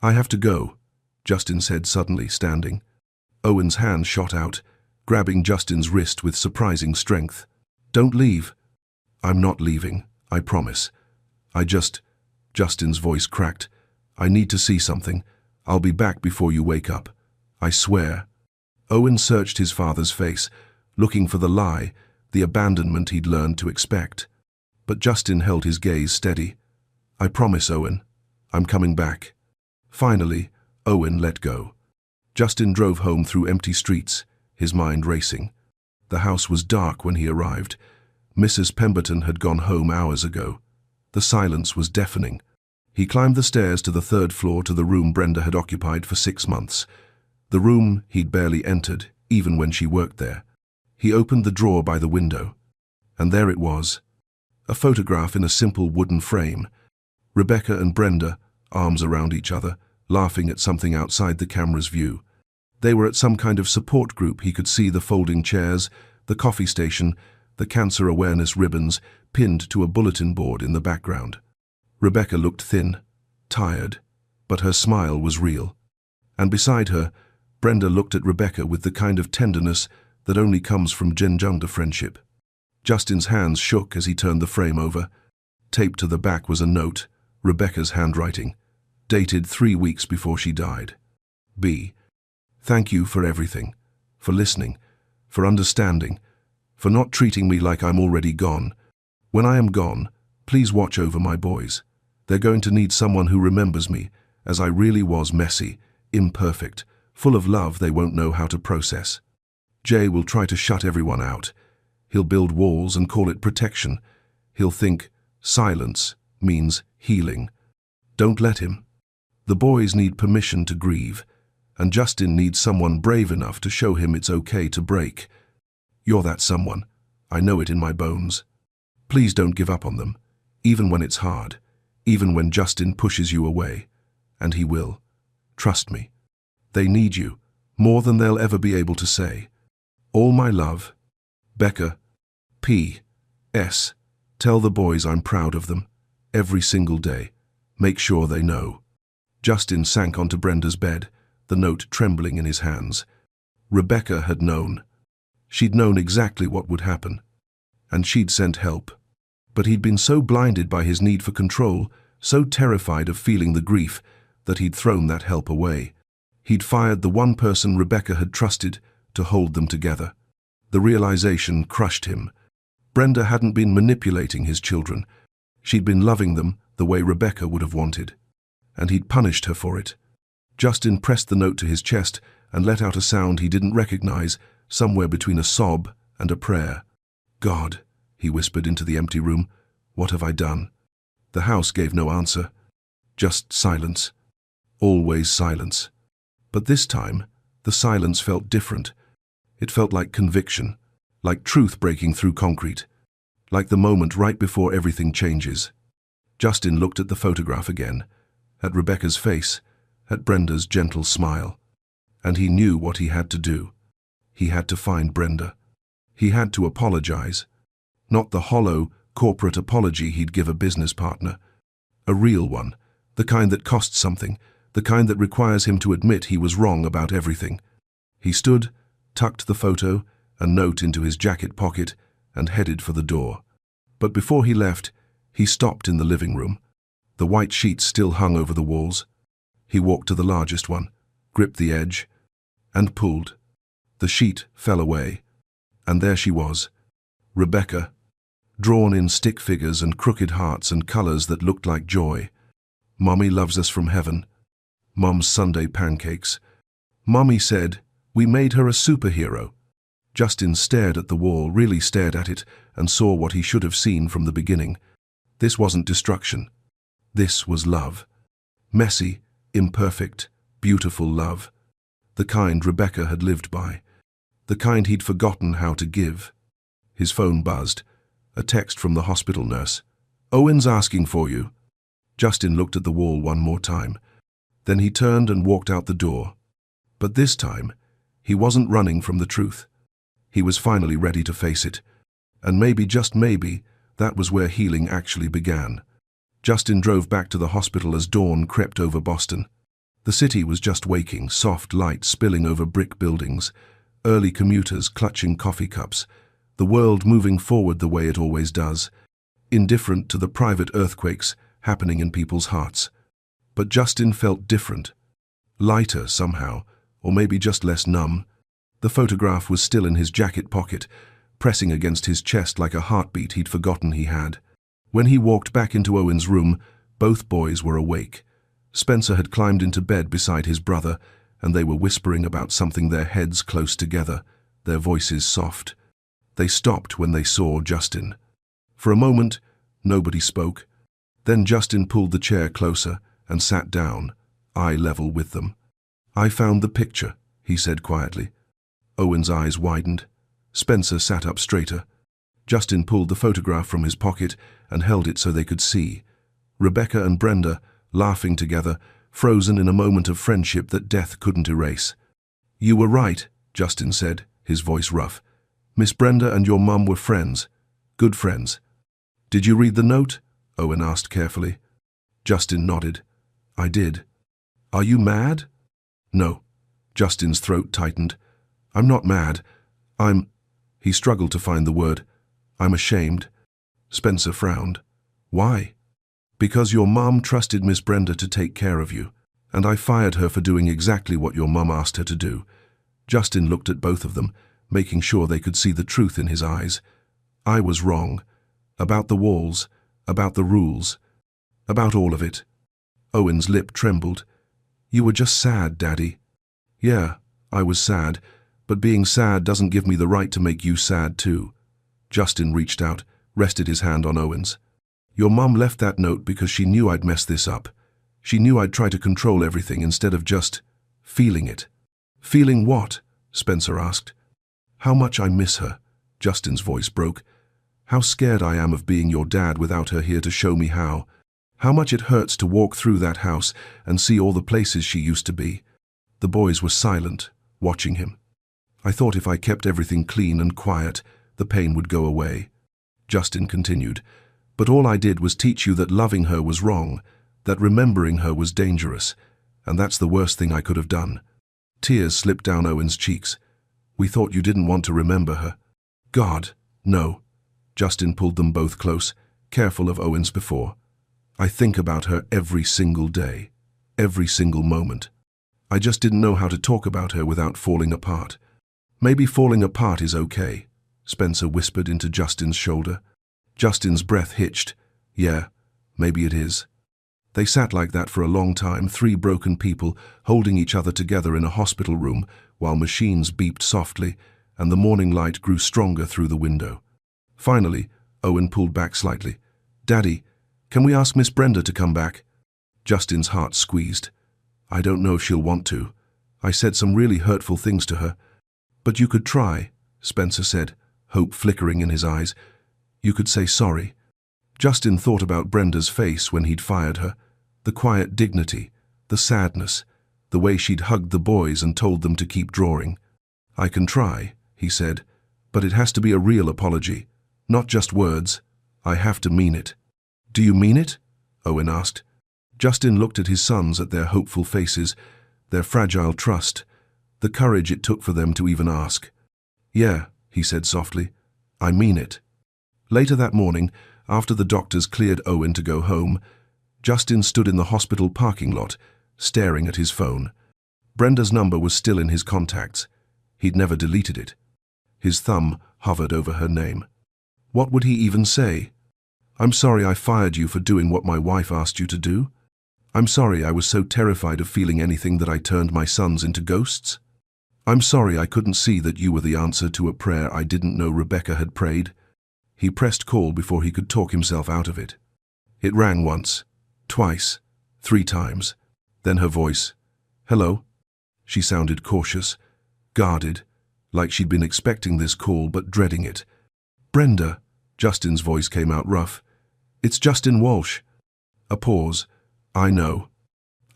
"I have to go," Justin said suddenly, standing. Owen's hand shot out, grabbing Justin's wrist with surprising strength. "Don't leave." "I'm not leaving, I promise. Justin's voice cracked. "I need to see something. I'll be back before you wake up. I swear." Owen searched his father's face, looking for the lie, the abandonment he'd learned to expect. But Justin held his gaze steady. "I promise, Owen. I'm coming back." Finally, Owen let go. Justin drove home through empty streets, his mind racing. The house was dark when he arrived. Mrs. Pemberton had gone home hours ago. The silence was deafening. He climbed the stairs to the third floor to the room Brenda had occupied for 6 months. The room he'd barely entered, even when she worked there. He opened the drawer by the window. And there it was. A photograph in a simple wooden frame. Rebecca and Brenda, arms around each other, laughing at something outside the camera's view. They were at some kind of support group. He could see the folding chairs, the coffee station, the cancer awareness ribbons pinned to a bulletin board in the background. Rebecca looked thin, tired, but her smile was real. And beside her, Brenda looked at Rebecca with the kind of tenderness that only comes from gender friendship. Justin's hands shook as he turned the frame over. Taped to the back was a note, Rebecca's handwriting, dated 3 weeks before she died. B. Thank you for everything, for listening, for understanding, for not treating me like I'm already gone. When I am gone, please watch over my boys. They're going to need someone who remembers me, as I really was, messy, imperfect, full of love they won't know how to process. Jay will try to shut everyone out. He'll build walls and call it protection. He'll think silence means healing. Don't let him. The boys need permission to grieve, and Justin needs someone brave enough to show him it's okay to break. You're that someone. I know it in my bones. Please don't give up on them, even when it's hard, even when Justin pushes you away. And he will. Trust me. They need you, more than they'll ever be able to say. All my love. Becca. P.S. Tell the boys I'm proud of them. Every single day. Make sure they know. Justin sank onto Brenda's bed, the note trembling in his hands. Rebecca had known. She'd known exactly what would happen. And she'd sent help. But he'd been so blinded by his need for control, so terrified of feeling the grief, that he'd thrown that help away. He'd fired the one person Rebecca had trusted to hold them together. The realization crushed him. Brenda hadn't been manipulating his children. She'd been loving them the way Rebecca would have wanted. And he'd punished her for it. Justin pressed the note to his chest and let out a sound he didn't recognize, somewhere between a sob and a prayer. God, he whispered into the empty room, what have I done? The house gave no answer. Just silence. Always silence. But this time, the silence felt different. It felt like conviction, like truth breaking through concrete, like the moment right before everything changes. Justin looked at the photograph again, at Rebecca's face, at Brenda's gentle smile. And he knew what he had to do. He had to find Brenda. He had to apologize. Not the hollow, corporate apology he'd give a business partner. A real one, the kind that costs something, the kind that requires him to admit he was wrong about everything. He stood, tucked the photo and note into his jacket pocket, and headed for the door. But before he left, he stopped in the living room. The white sheets still hung over the walls. He walked to the largest one, gripped the edge, and pulled. The sheet fell away, and there she was, Rebecca, drawn in stick figures and crooked hearts and colors that looked like joy. Mommy loves us from heaven. Mom's Sunday pancakes. Mommy said, we made her a superhero. Justin stared at the wall, really stared at it, and saw what he should have seen from the beginning. This wasn't destruction. This was love. Messy, imperfect, beautiful love. The kind Rebecca had lived by. The kind he'd forgotten how to give. His phone buzzed. A text from the hospital nurse. Owen's asking for you. Justin looked at the wall one more time. Then he turned and walked out the door. But this time, he wasn't running from the truth. He was finally ready to face it. And maybe, just maybe, that was where healing actually began. Justin drove back to the hospital as dawn crept over Boston. The city was just waking, soft light spilling over brick buildings, early commuters clutching coffee cups, the world moving forward the way it always does, indifferent to the private earthquakes happening in people's hearts. But Justin felt different. Lighter somehow, or maybe just less numb. The photograph was still in his jacket pocket, pressing against his chest like a heartbeat he'd forgotten he had. When he walked back into Owen's room, both boys were awake. Spencer had climbed into bed beside his brother, and they were whispering about something, their heads close together, their voices soft. They stopped when they saw Justin. For a moment, nobody spoke. Then Justin pulled the chair closer and sat down, eye level with them. "I found the picture," he said quietly. Owen's eyes widened. Spencer sat up straighter. Justin pulled the photograph from his pocket and held it so they could see. Rebecca and Brenda, laughing together, frozen in a moment of friendship that death couldn't erase. "You were right," Justin said, his voice rough. "Miss Brenda and your mum were friends. Good friends." "Did you read the note?" Owen asked carefully. Justin nodded. "I did." "Are you mad?" "No." Justin's throat tightened. "I'm not mad. He struggled to find the word. "I'm ashamed." Spencer frowned. "Why?" "Because your mum trusted Miss Brenda to take care of you, and I fired her for doing exactly what your mum asked her to do." Justin looked at both of them, making sure they could see the truth in his eyes. "I was wrong. About the walls, about the rules, about all of it." Owen's lip trembled. "You were just sad, Daddy." "Yeah, I was sad, but being sad doesn't give me the right to make you sad too." Justin reached out, rested his hand on Owen's. "Your mum left that note because she knew I'd mess this up. She knew I'd try to control everything instead of just feeling it." "Feeling what?" Spencer asked. "How much I miss her." Justin's voice broke. "How scared I am of being your dad without her here to show me how. How much it hurts to walk through that house and see all the places she used to be." The boys were silent, watching him. "I thought if I kept everything clean and quiet, the pain would go away." Justin continued. "But all I did was teach you that loving her was wrong, that remembering her was dangerous, and that's the worst thing I could have done." Tears slipped down Owen's cheeks. "We thought you didn't want to remember her." "God, no." Justin pulled them both close, careful of Owen's before. "I think about her every single day, every single moment. I just didn't know how to talk about her without falling apart." "Maybe falling apart is okay," Spencer whispered into Justin's shoulder. Justin's breath hitched. "Yeah, maybe it is." They sat like that for a long time, three broken people holding each other together in a hospital room while machines beeped softly and the morning light grew stronger through the window. Finally, Owen pulled back slightly. "Daddy, can we ask Miss Brenda to come back?" Justin's heart squeezed. "I don't know if she'll want to. I said some really hurtful things to her." "But you could try," Spencer said, hope flickering in his eyes. "You could say sorry." Justin thought about Brenda's face when he'd fired her, the quiet dignity, the sadness, the way she'd hugged the boys and told them to keep drawing. "I can try," he said, "but it has to be a real apology, not just words. I have to mean it." "Do you mean it?" Owen asked. Justin looked at his sons, at their hopeful faces, their fragile trust, the courage it took for them to even ask. "Yeah," he said softly, "I mean it." Later that morning, after the doctors cleared Owen to go home, Justin stood in the hospital parking lot, staring at his phone. Brenda's number was still in his contacts. He'd never deleted it. His thumb hovered over her name. What would he even say? "I'm sorry I fired you for doing what my wife asked you to do. I'm sorry I was so terrified of feeling anything that I turned my sons into ghosts. I'm sorry I couldn't see that you were the answer to a prayer I didn't know Rebecca had prayed." He pressed call before he could talk himself out of it. It rang once, twice, 3 times. Then her voice. "Hello?" She sounded cautious, guarded, like she'd been expecting this call but dreading it. "Brenda," Justin's voice came out rough. "It's Justin Walsh." A pause. I know.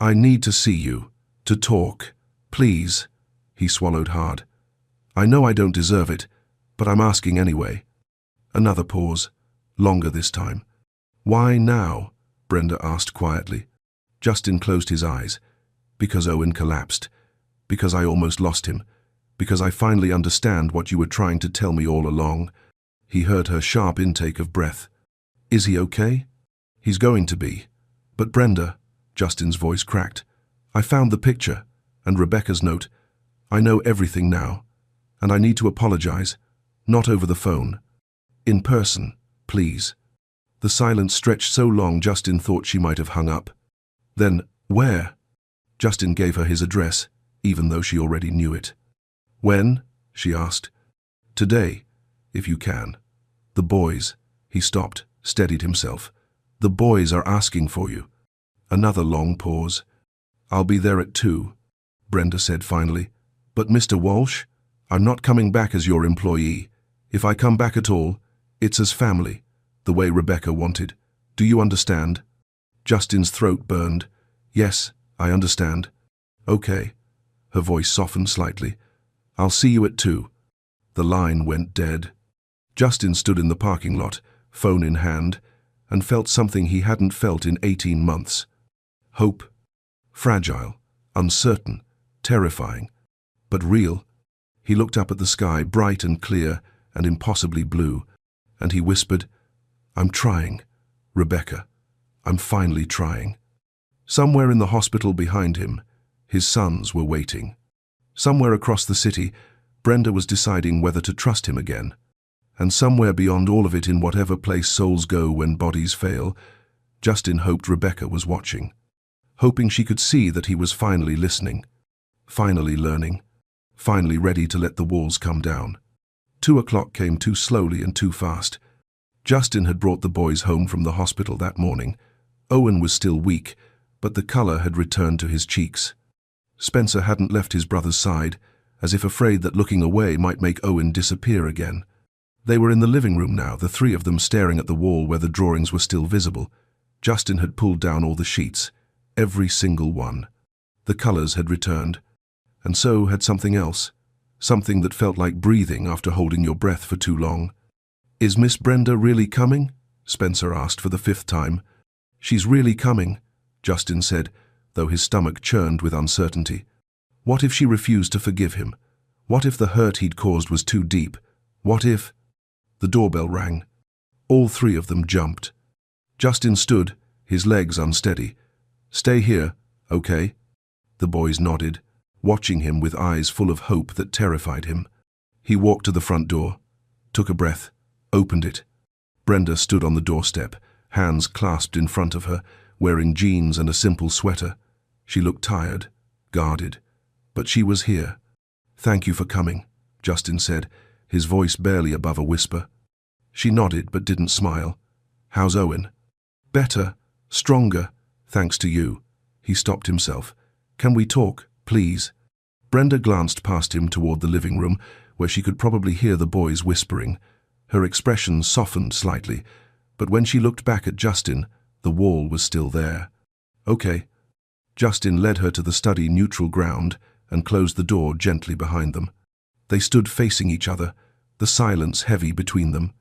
I need to see you. To talk. Please. He swallowed hard. I know I don't deserve it, but I'm asking anyway. Another pause. Longer this time. Why now? Brenda asked quietly. Justin closed his eyes. Because Owen collapsed. Because I almost lost him. Because I finally understand what you were trying to tell me all along. He heard her sharp intake of breath. Is he okay? He's going to be. But Brenda, Justin's voice cracked. I found the picture, and Rebecca's note. I know everything now, and I need to apologize. Not over the phone. In person, please. The silence stretched so long Justin thought she might have hung up. Then, where? Justin gave her his address, even though she already knew it. When? She asked. Today, if you can. The boys. He stopped, steadied himself. The boys are asking for you. Another long pause. I'll be there at 2, Brenda said finally. But Mr. Walsh, I'm not coming back as your employee. If I come back at all, it's as family, the way Rebecca wanted. Do you understand? Justin's throat burned. Yes, I understand. Okay. Her voice softened slightly. I'll see you at 2. The line went dead. Justin stood in the parking lot, phone in hand, and felt something he hadn't felt in 18 months. Hope. Fragile, uncertain, terrifying, but real. He looked up at the sky, bright and clear and impossibly blue, and he whispered, I'm trying, Rebecca. I'm finally trying. Somewhere in the hospital behind him, his sons were waiting. Somewhere across the city, Brenda was deciding whether to trust him again. And somewhere beyond all of it, in whatever place souls go when bodies fail, Justin hoped Rebecca was watching, hoping she could see that he was finally listening, finally learning, finally ready to let the walls come down. 2 o'clock came too slowly and too fast. Justin had brought the boys home from the hospital that morning. Owen was still weak, but the color had returned to his cheeks. Spencer hadn't left his brother's side, as if afraid that looking away might make Owen disappear again. They were in the living room now, the 3 of them staring at the wall where the drawings were still visible. Justin had pulled down all the sheets, every single one. The colors had returned, and so had something else, something that felt like breathing after holding your breath for too long. Is Miss Brenda really coming? Spencer asked for the 5th time. She's really coming, Justin said, though his stomach churned with uncertainty. What if she refused to forgive him? What if the hurt he'd caused was too deep? What if... The doorbell rang. All 3 of them jumped. Justin stood, his legs unsteady. Stay here, okay? The boys nodded, watching him with eyes full of hope that terrified him. He walked to the front door, took a breath, opened it. Brenda stood on the doorstep, hands clasped in front of her, wearing jeans and a simple sweater. She looked tired, guarded, but she was here. Thank you for coming, Justin said, his voice barely above a whisper. She nodded but didn't smile. How's Owen? Better, stronger, thanks to you. He stopped himself. Can we talk, please? Brenda glanced past him toward the living room, where she could probably hear the boys whispering. Her expression softened slightly, but when she looked back at Justin, the wall was still there. Okay. Justin led her to the study neutral ground and closed the door gently behind them. They stood facing each other, the silence heavy between them.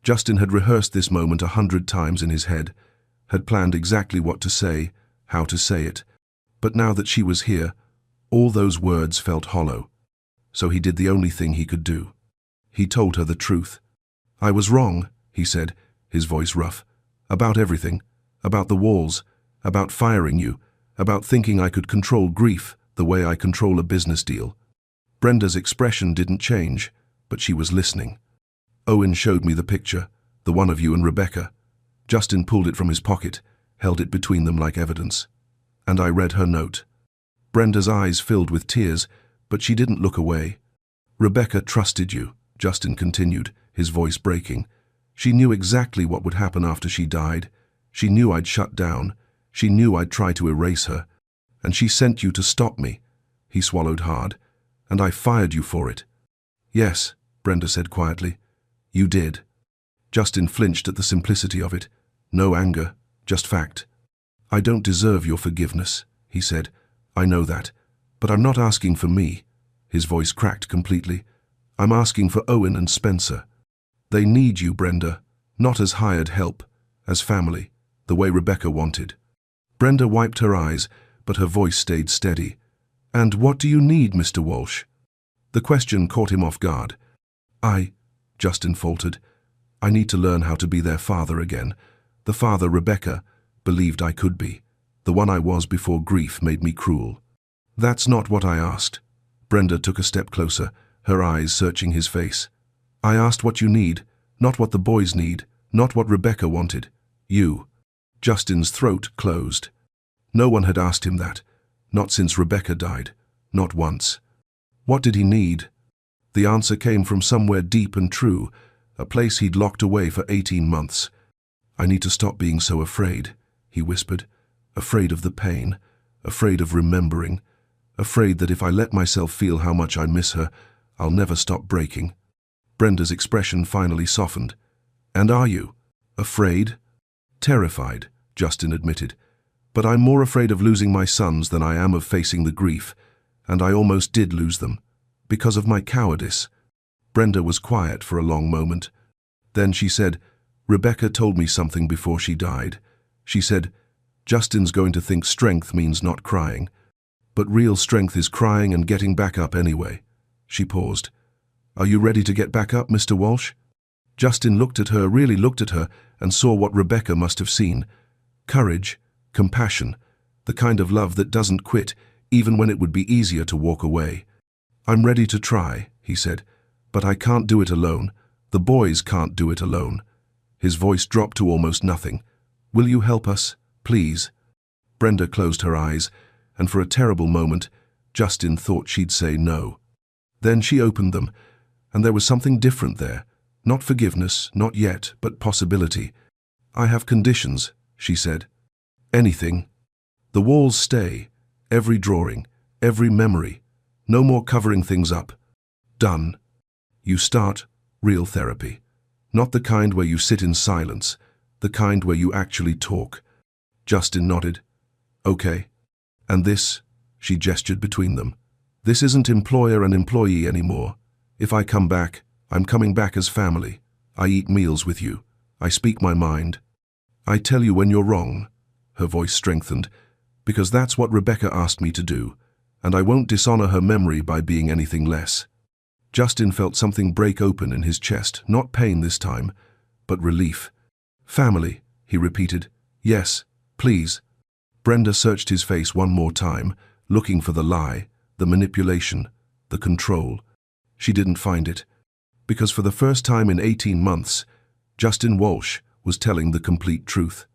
Justin had rehearsed this moment 100 times in his head, had planned exactly what to say, how to say it. But now that she was here, all those words felt hollow. So he did the only thing he could do. He told her the truth. I was wrong, he said, his voice rough. About everything. About the walls. About firing you. About thinking I could control grief the way I control a business deal. Brenda's expression didn't change, but she was listening. Owen showed me the picture, the one of you and Rebecca. Justin pulled it from his pocket, held it between them like evidence. And I read her note. Brenda's eyes filled with tears, but she didn't look away. Rebecca trusted you, Justin continued, his voice breaking. She knew exactly what would happen after she died. She knew I'd shut down. She knew I'd try to erase her. And she sent you to stop me. He swallowed hard. And I fired you for it. Yes, Brenda said quietly. You did. Justin flinched at the simplicity of it. No anger, just fact. I don't deserve your forgiveness, he said. I know that, but I'm not asking for me. His voice cracked completely. I'm asking for Owen and Spencer. They need you, Brenda, not as hired help, as family, the way Rebecca wanted. Brenda wiped her eyes, but her voice stayed steady. And what do you need, Mr. Walsh? The question caught him off guard. Justin faltered. I need to learn how to be their father again. The father Rebecca believed I could be. The one I was before grief made me cruel. That's not what I asked. Brenda took a step closer, her eyes searching his face. I asked what you need, not what the boys need, not what Rebecca wanted. You. Justin's throat closed. No one had asked him that. Not since Rebecca died. Not once. What did he need? The answer came from somewhere deep and true, a place he'd locked away for 18 months. I need to stop being so afraid, he whispered. Afraid of the pain, afraid of remembering, afraid that if I let myself feel how much I miss her, I'll never stop breaking. Brenda's expression finally softened. And are you? Afraid? Terrified, Justin admitted. But I'm more afraid of losing my sons than I am of facing the grief, and I almost did lose them, because of my cowardice. Brenda was quiet for a long moment. Then she said, Rebecca told me something before she died. She said, Justin's going to think strength means not crying, but real strength is crying and getting back up anyway. She paused. Are you ready to get back up, Mr. Walsh? Justin looked at her, really looked at her, and saw what Rebecca must have seen. Courage, compassion, the kind of love that doesn't quit, even when it would be easier to walk away. I'm ready to try, he said, but I can't do it alone. The boys can't do it alone. His voice dropped to almost nothing. Will you help us, please? Brenda closed her eyes, and for a terrible moment, Justin thought she'd say no. Then she opened them, and there was something different there. Not forgiveness, not yet, but possibility. I have conditions, she said. Anything. The walls stay, every drawing, every memory. No more covering things up. Done. You start real therapy. Not the kind where you sit in silence, the kind where you actually talk. Justin nodded. Okay. And this, she gestured between them. This isn't employer and employee anymore. If I come back, I'm coming back as family. I eat meals with you. I speak my mind. I tell you when you're wrong. Her voice strengthened, because that's what Rebecca asked me to do, and I won't dishonor her memory by being anything less. Justin felt something break open in his chest, not pain this time, but relief. Family, he repeated. Yes, please. Brenda searched his face one more time, looking for the lie, the manipulation, the control. She didn't find it, because for the first time in 18 months, Justin Walsh was telling the complete truth.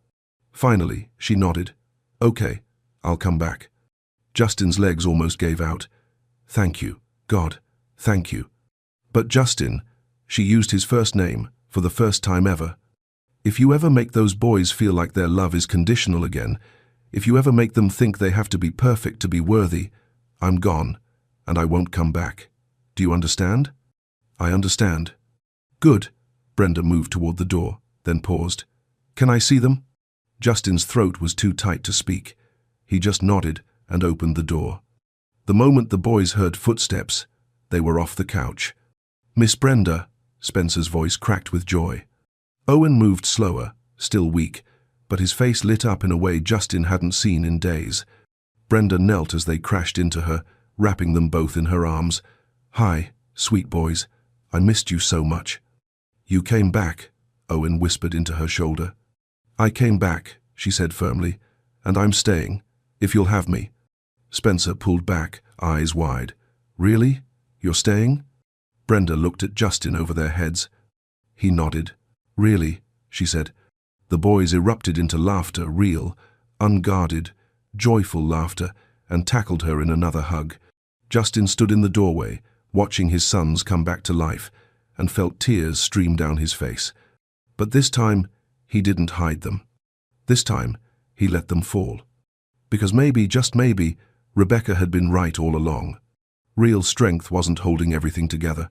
Finally, she nodded. Okay, I'll come back. Justin's legs almost gave out. Thank you, God, thank you. But Justin, she used his first name for the first time ever. If you ever make those boys feel like their love is conditional again, if you ever make them think they have to be perfect to be worthy, I'm gone, and I won't come back. Do you understand? I understand. Good. Brenda moved toward the door, then paused. Can I see them? Justin's throat was too tight to speak. He just nodded and opened the door. The moment the boys heard footsteps, they were off the couch. Miss Brenda, Spencer's voice cracked with joy. Owen moved slower, still weak, but his face lit up in a way Justin hadn't seen in days. Brenda knelt as they crashed into her, wrapping them both in her arms. Hi, sweet boys. I missed you so much. You came back, Owen whispered into her shoulder. I came back, she said firmly, and I'm staying, if you'll have me. Spencer pulled back, eyes wide. Really? You're staying? Brenda looked at Justin over their heads. He nodded. Really, she said. The boys erupted into laughter, real, unguarded, joyful laughter, and tackled her in another hug. Justin stood in the doorway, watching his sons come back to life, and felt tears stream down his face. But this time, he didn't hide them. This time, he let them fall. Because maybe, just maybe, Rebecca had been right all along. Real strength wasn't holding everything together.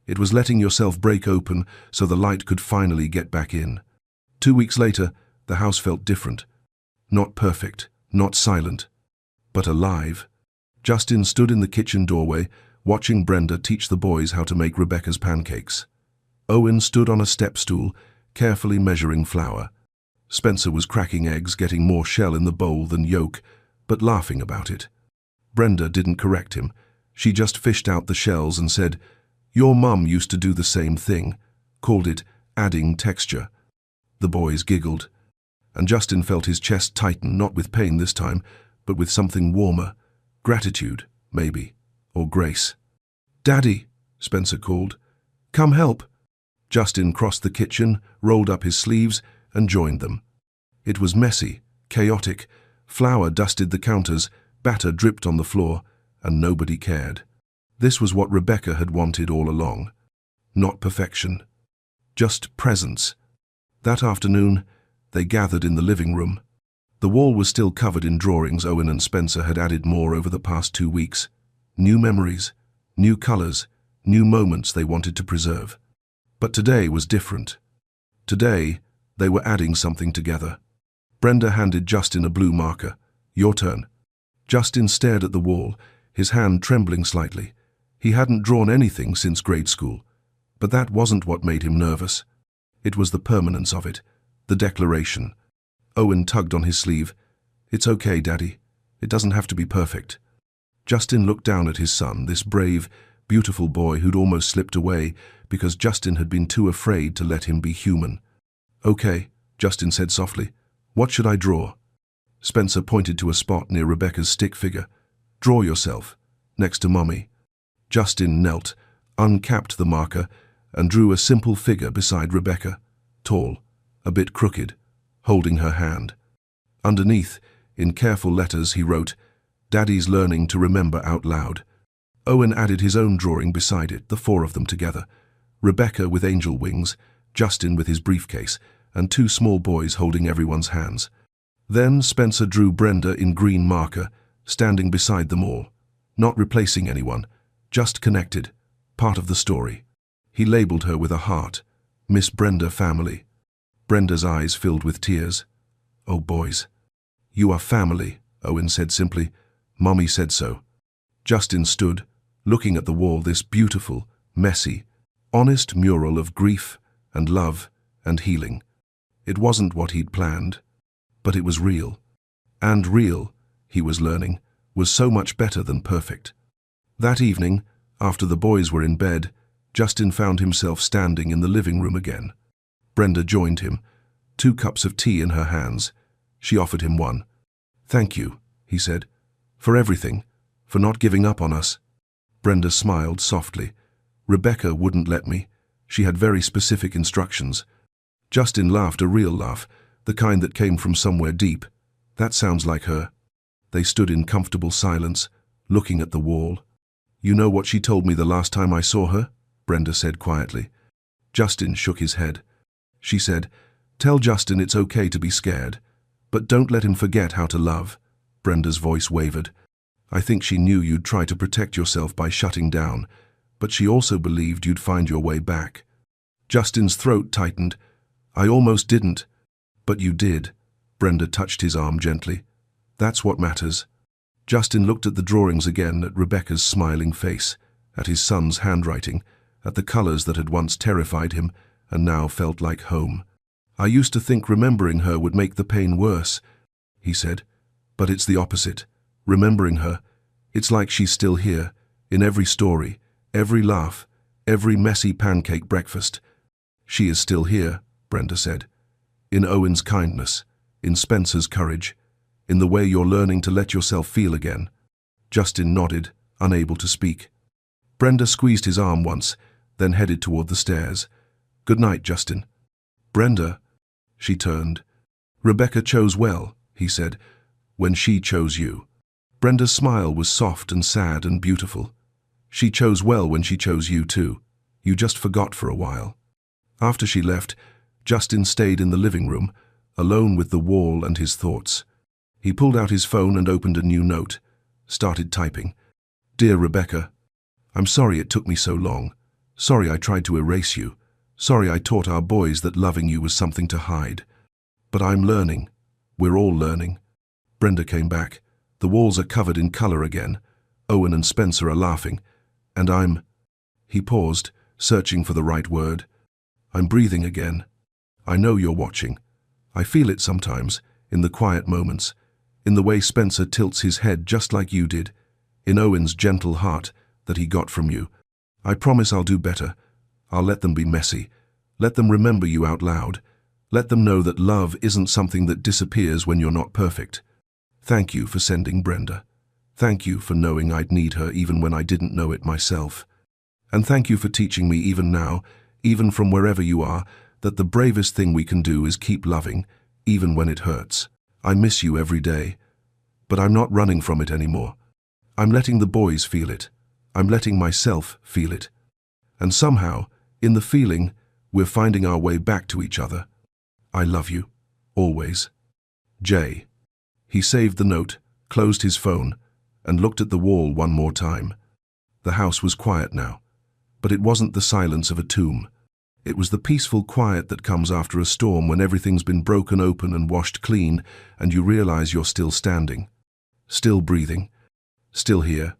It was letting yourself break open so the light could finally get back in. 2 weeks later, the house felt different. Not perfect, not silent, but alive. Justin stood in the kitchen doorway, watching Brenda teach the boys how to make Rebecca's pancakes. Owen stood on a step stool, carefully measuring flour. Spencer was cracking eggs, getting more shell in the bowl than yolk, but laughing about it. Brenda didn't correct him. She just fished out the shells and said, "Your mum used to do the same thing," called it adding texture. The boys giggled, and Justin felt his chest tighten, not with pain this time, but with something warmer. Gratitude, maybe, or grace. "Daddy," Spencer called. "Come help." Justin crossed the kitchen, rolled up his sleeves, and joined them. It was messy, chaotic. Flour dusted the counters, batter dripped on the floor, and nobody cared. This was what Rebecca had wanted all along. Not perfection, just presence. That afternoon, they gathered in the living room. The wall was still covered in drawings. Owen and Spencer had added more over the past 2 weeks. New memories, new colors, new moments they wanted to preserve. But today was different. Today, they were adding something together. Brenda handed Justin a blue marker. "Your turn." Justin stared at the wall, his hand trembling slightly. He hadn't drawn anything since grade school. But that wasn't what made him nervous. It was the permanence of it, the declaration. Owen tugged on his sleeve. "It's okay, Daddy. It doesn't have to be perfect." Justin looked down at his son, this brave, beautiful boy who'd almost slipped away because Justin had been too afraid to let him be human. "Okay," Justin said softly. "What should I draw?" Spencer pointed to a spot near Rebecca's stick figure. "Draw yourself, next to Mommy." Justin knelt, uncapped the marker, and drew a simple figure beside Rebecca, tall, a bit crooked, holding her hand. Underneath, in careful letters, he wrote, "Daddy's learning to remember out loud." Owen added his own drawing beside it, the 4 of them together. Rebecca with angel wings, Justin with his briefcase, and 2 small boys holding everyone's hands. Then Spencer drew Brenda in green marker, standing beside them all. Not replacing anyone, just connected, part of the story. He labeled her with a heart, Miss Brenda Family. Brenda's eyes filled with tears. "Oh, boys. You are family," Owen said simply. "Mommy said so." Justin stood, looking at the wall, this beautiful, messy, honest mural of grief and love and healing. It wasn't what he'd planned, but it was real. And real, he was learning, was so much better than perfect. That evening, after the boys were in bed, Justin found himself standing in the living room again. Brenda joined him, 2 cups of tea in her hands. She offered him one. "Thank you," he said, "for everything, for not giving up on us." Brenda smiled softly. "Rebecca wouldn't let me. She had very specific instructions." Justin laughed, a real laugh, the kind that came from somewhere deep. "That sounds like her." They stood in comfortable silence, looking at the wall. "You know what she told me the last time I saw her?" Brenda said quietly. Justin shook his head. She said, "Tell Justin it's okay to be scared, but don't let him forget how to love." Brenda's voice wavered. "I think she knew you'd try to protect yourself by shutting down, but she also believed you'd find your way back." Justin's throat tightened. "I almost didn't." "But you did." Brenda touched his arm gently. "That's what matters." Justin looked at the drawings again, at Rebecca's smiling face, at his son's handwriting, at the colors that had once terrified him and now felt like home. "I used to think remembering her would make the pain worse," he said. "But it's the opposite. Remembering her, it's like she's still here, in every story, every laugh, every messy pancake breakfast." "She is still here," Brenda said. "In Owen's kindness, in Spencer's courage, in the way you're learning to let yourself feel again." Justin nodded, unable to speak. Brenda squeezed his arm once, then headed toward the stairs. "Good night, Justin." "Brenda." She turned. "Rebecca chose well," he said, "when she chose you." Brenda's smile was soft and sad and beautiful. "She chose well when she chose you too. You just forgot for a while." After she left, Justin stayed in the living room, alone with the wall and his thoughts. He pulled out his phone and opened a new note, started typing. "Dear Rebecca, I'm sorry it took me so long. Sorry I tried to erase you. Sorry I taught our boys that loving you was something to hide. But I'm learning. We're all learning. Brenda came back. The walls are covered in color again. Owen and Spencer are laughing. And I'm... He paused, searching for the right word. I'm breathing again. I know you're watching. I feel it sometimes, in the quiet moments, in the way Spencer tilts his head just like you did, in Owen's gentle heart that he got from you. I promise I'll do better. I'll let them be messy. Let them remember you out loud. Let them know that love isn't something that disappears when you're not perfect. Thank you for sending Brenda. Thank you for knowing I'd need her even when I didn't know it myself. And thank you for teaching me even now, even from wherever you are, that the bravest thing we can do is keep loving, even when it hurts. I miss you every day, but I'm not running from it anymore. I'm letting the boys feel it. I'm letting myself feel it. And somehow, in the feeling, we're finding our way back to each other. I love you. Always. Jay. He saved the note, closed his phone, and looked at the wall one more time. The house was quiet now, but it wasn't the silence of a tomb. It was the peaceful quiet that comes after a storm when everything's been broken open and washed clean and you realize you're still standing, still breathing, still here.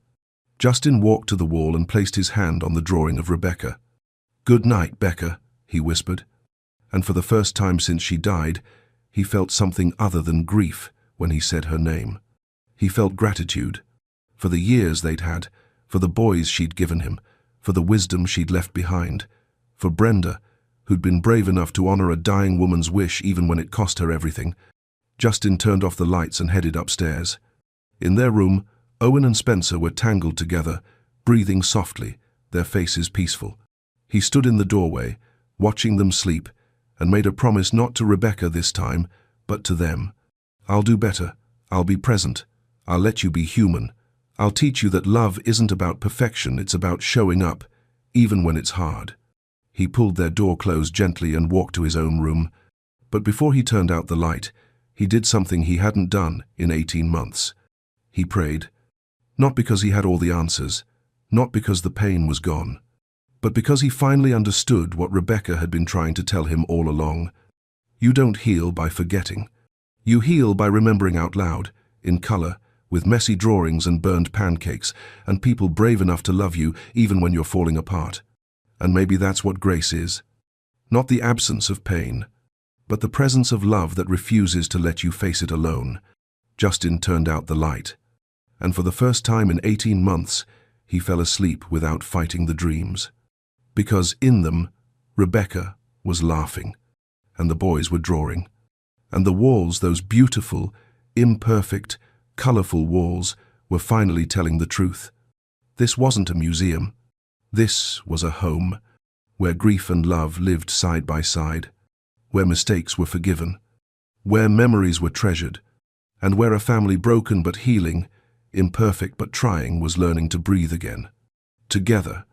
Justin walked to the wall and placed his hand on the drawing of Rebecca. "Good night, Becca," he whispered. And for the first time since she died, he felt something other than grief when he said her name. He felt gratitude for the years they'd had, for the boys she'd given him, for the wisdom she'd left behind, for Brenda, who'd been brave enough to honor a dying woman's wish even when it cost her everything. Justin turned off the lights and headed upstairs. In their room, Owen and Spencer were tangled together, breathing softly, their faces peaceful. He stood in the doorway, watching them sleep, and made a promise not to Rebecca this time, but to them. "I'll do better. I'll be present. I'll let you be human. I'll teach you that love isn't about perfection, it's about showing up, even when it's hard." He pulled their door closed gently and walked to his own room. But before he turned out the light, he did something he hadn't done in 18 months. He prayed. Not because he had all the answers, not because the pain was gone, but because he finally understood what Rebecca had been trying to tell him all along. You don't heal by forgetting. You heal by remembering out loud, in color, with messy drawings and burned pancakes, and people brave enough to love you even when you're falling apart. And maybe that's what grace is. Not the absence of pain, but the presence of love that refuses to let you face it alone. Justin turned out the light, and for the first time in 18 months, he fell asleep without fighting the dreams. Because in them, Rebecca was laughing, and the boys were drawing. And the walls, those beautiful, imperfect, colorful walls, were finally telling the truth. This wasn't a museum. This was a home, where grief and love lived side by side, where mistakes were forgiven, where memories were treasured, and where a family broken but healing, imperfect but trying, was learning to breathe again. Together,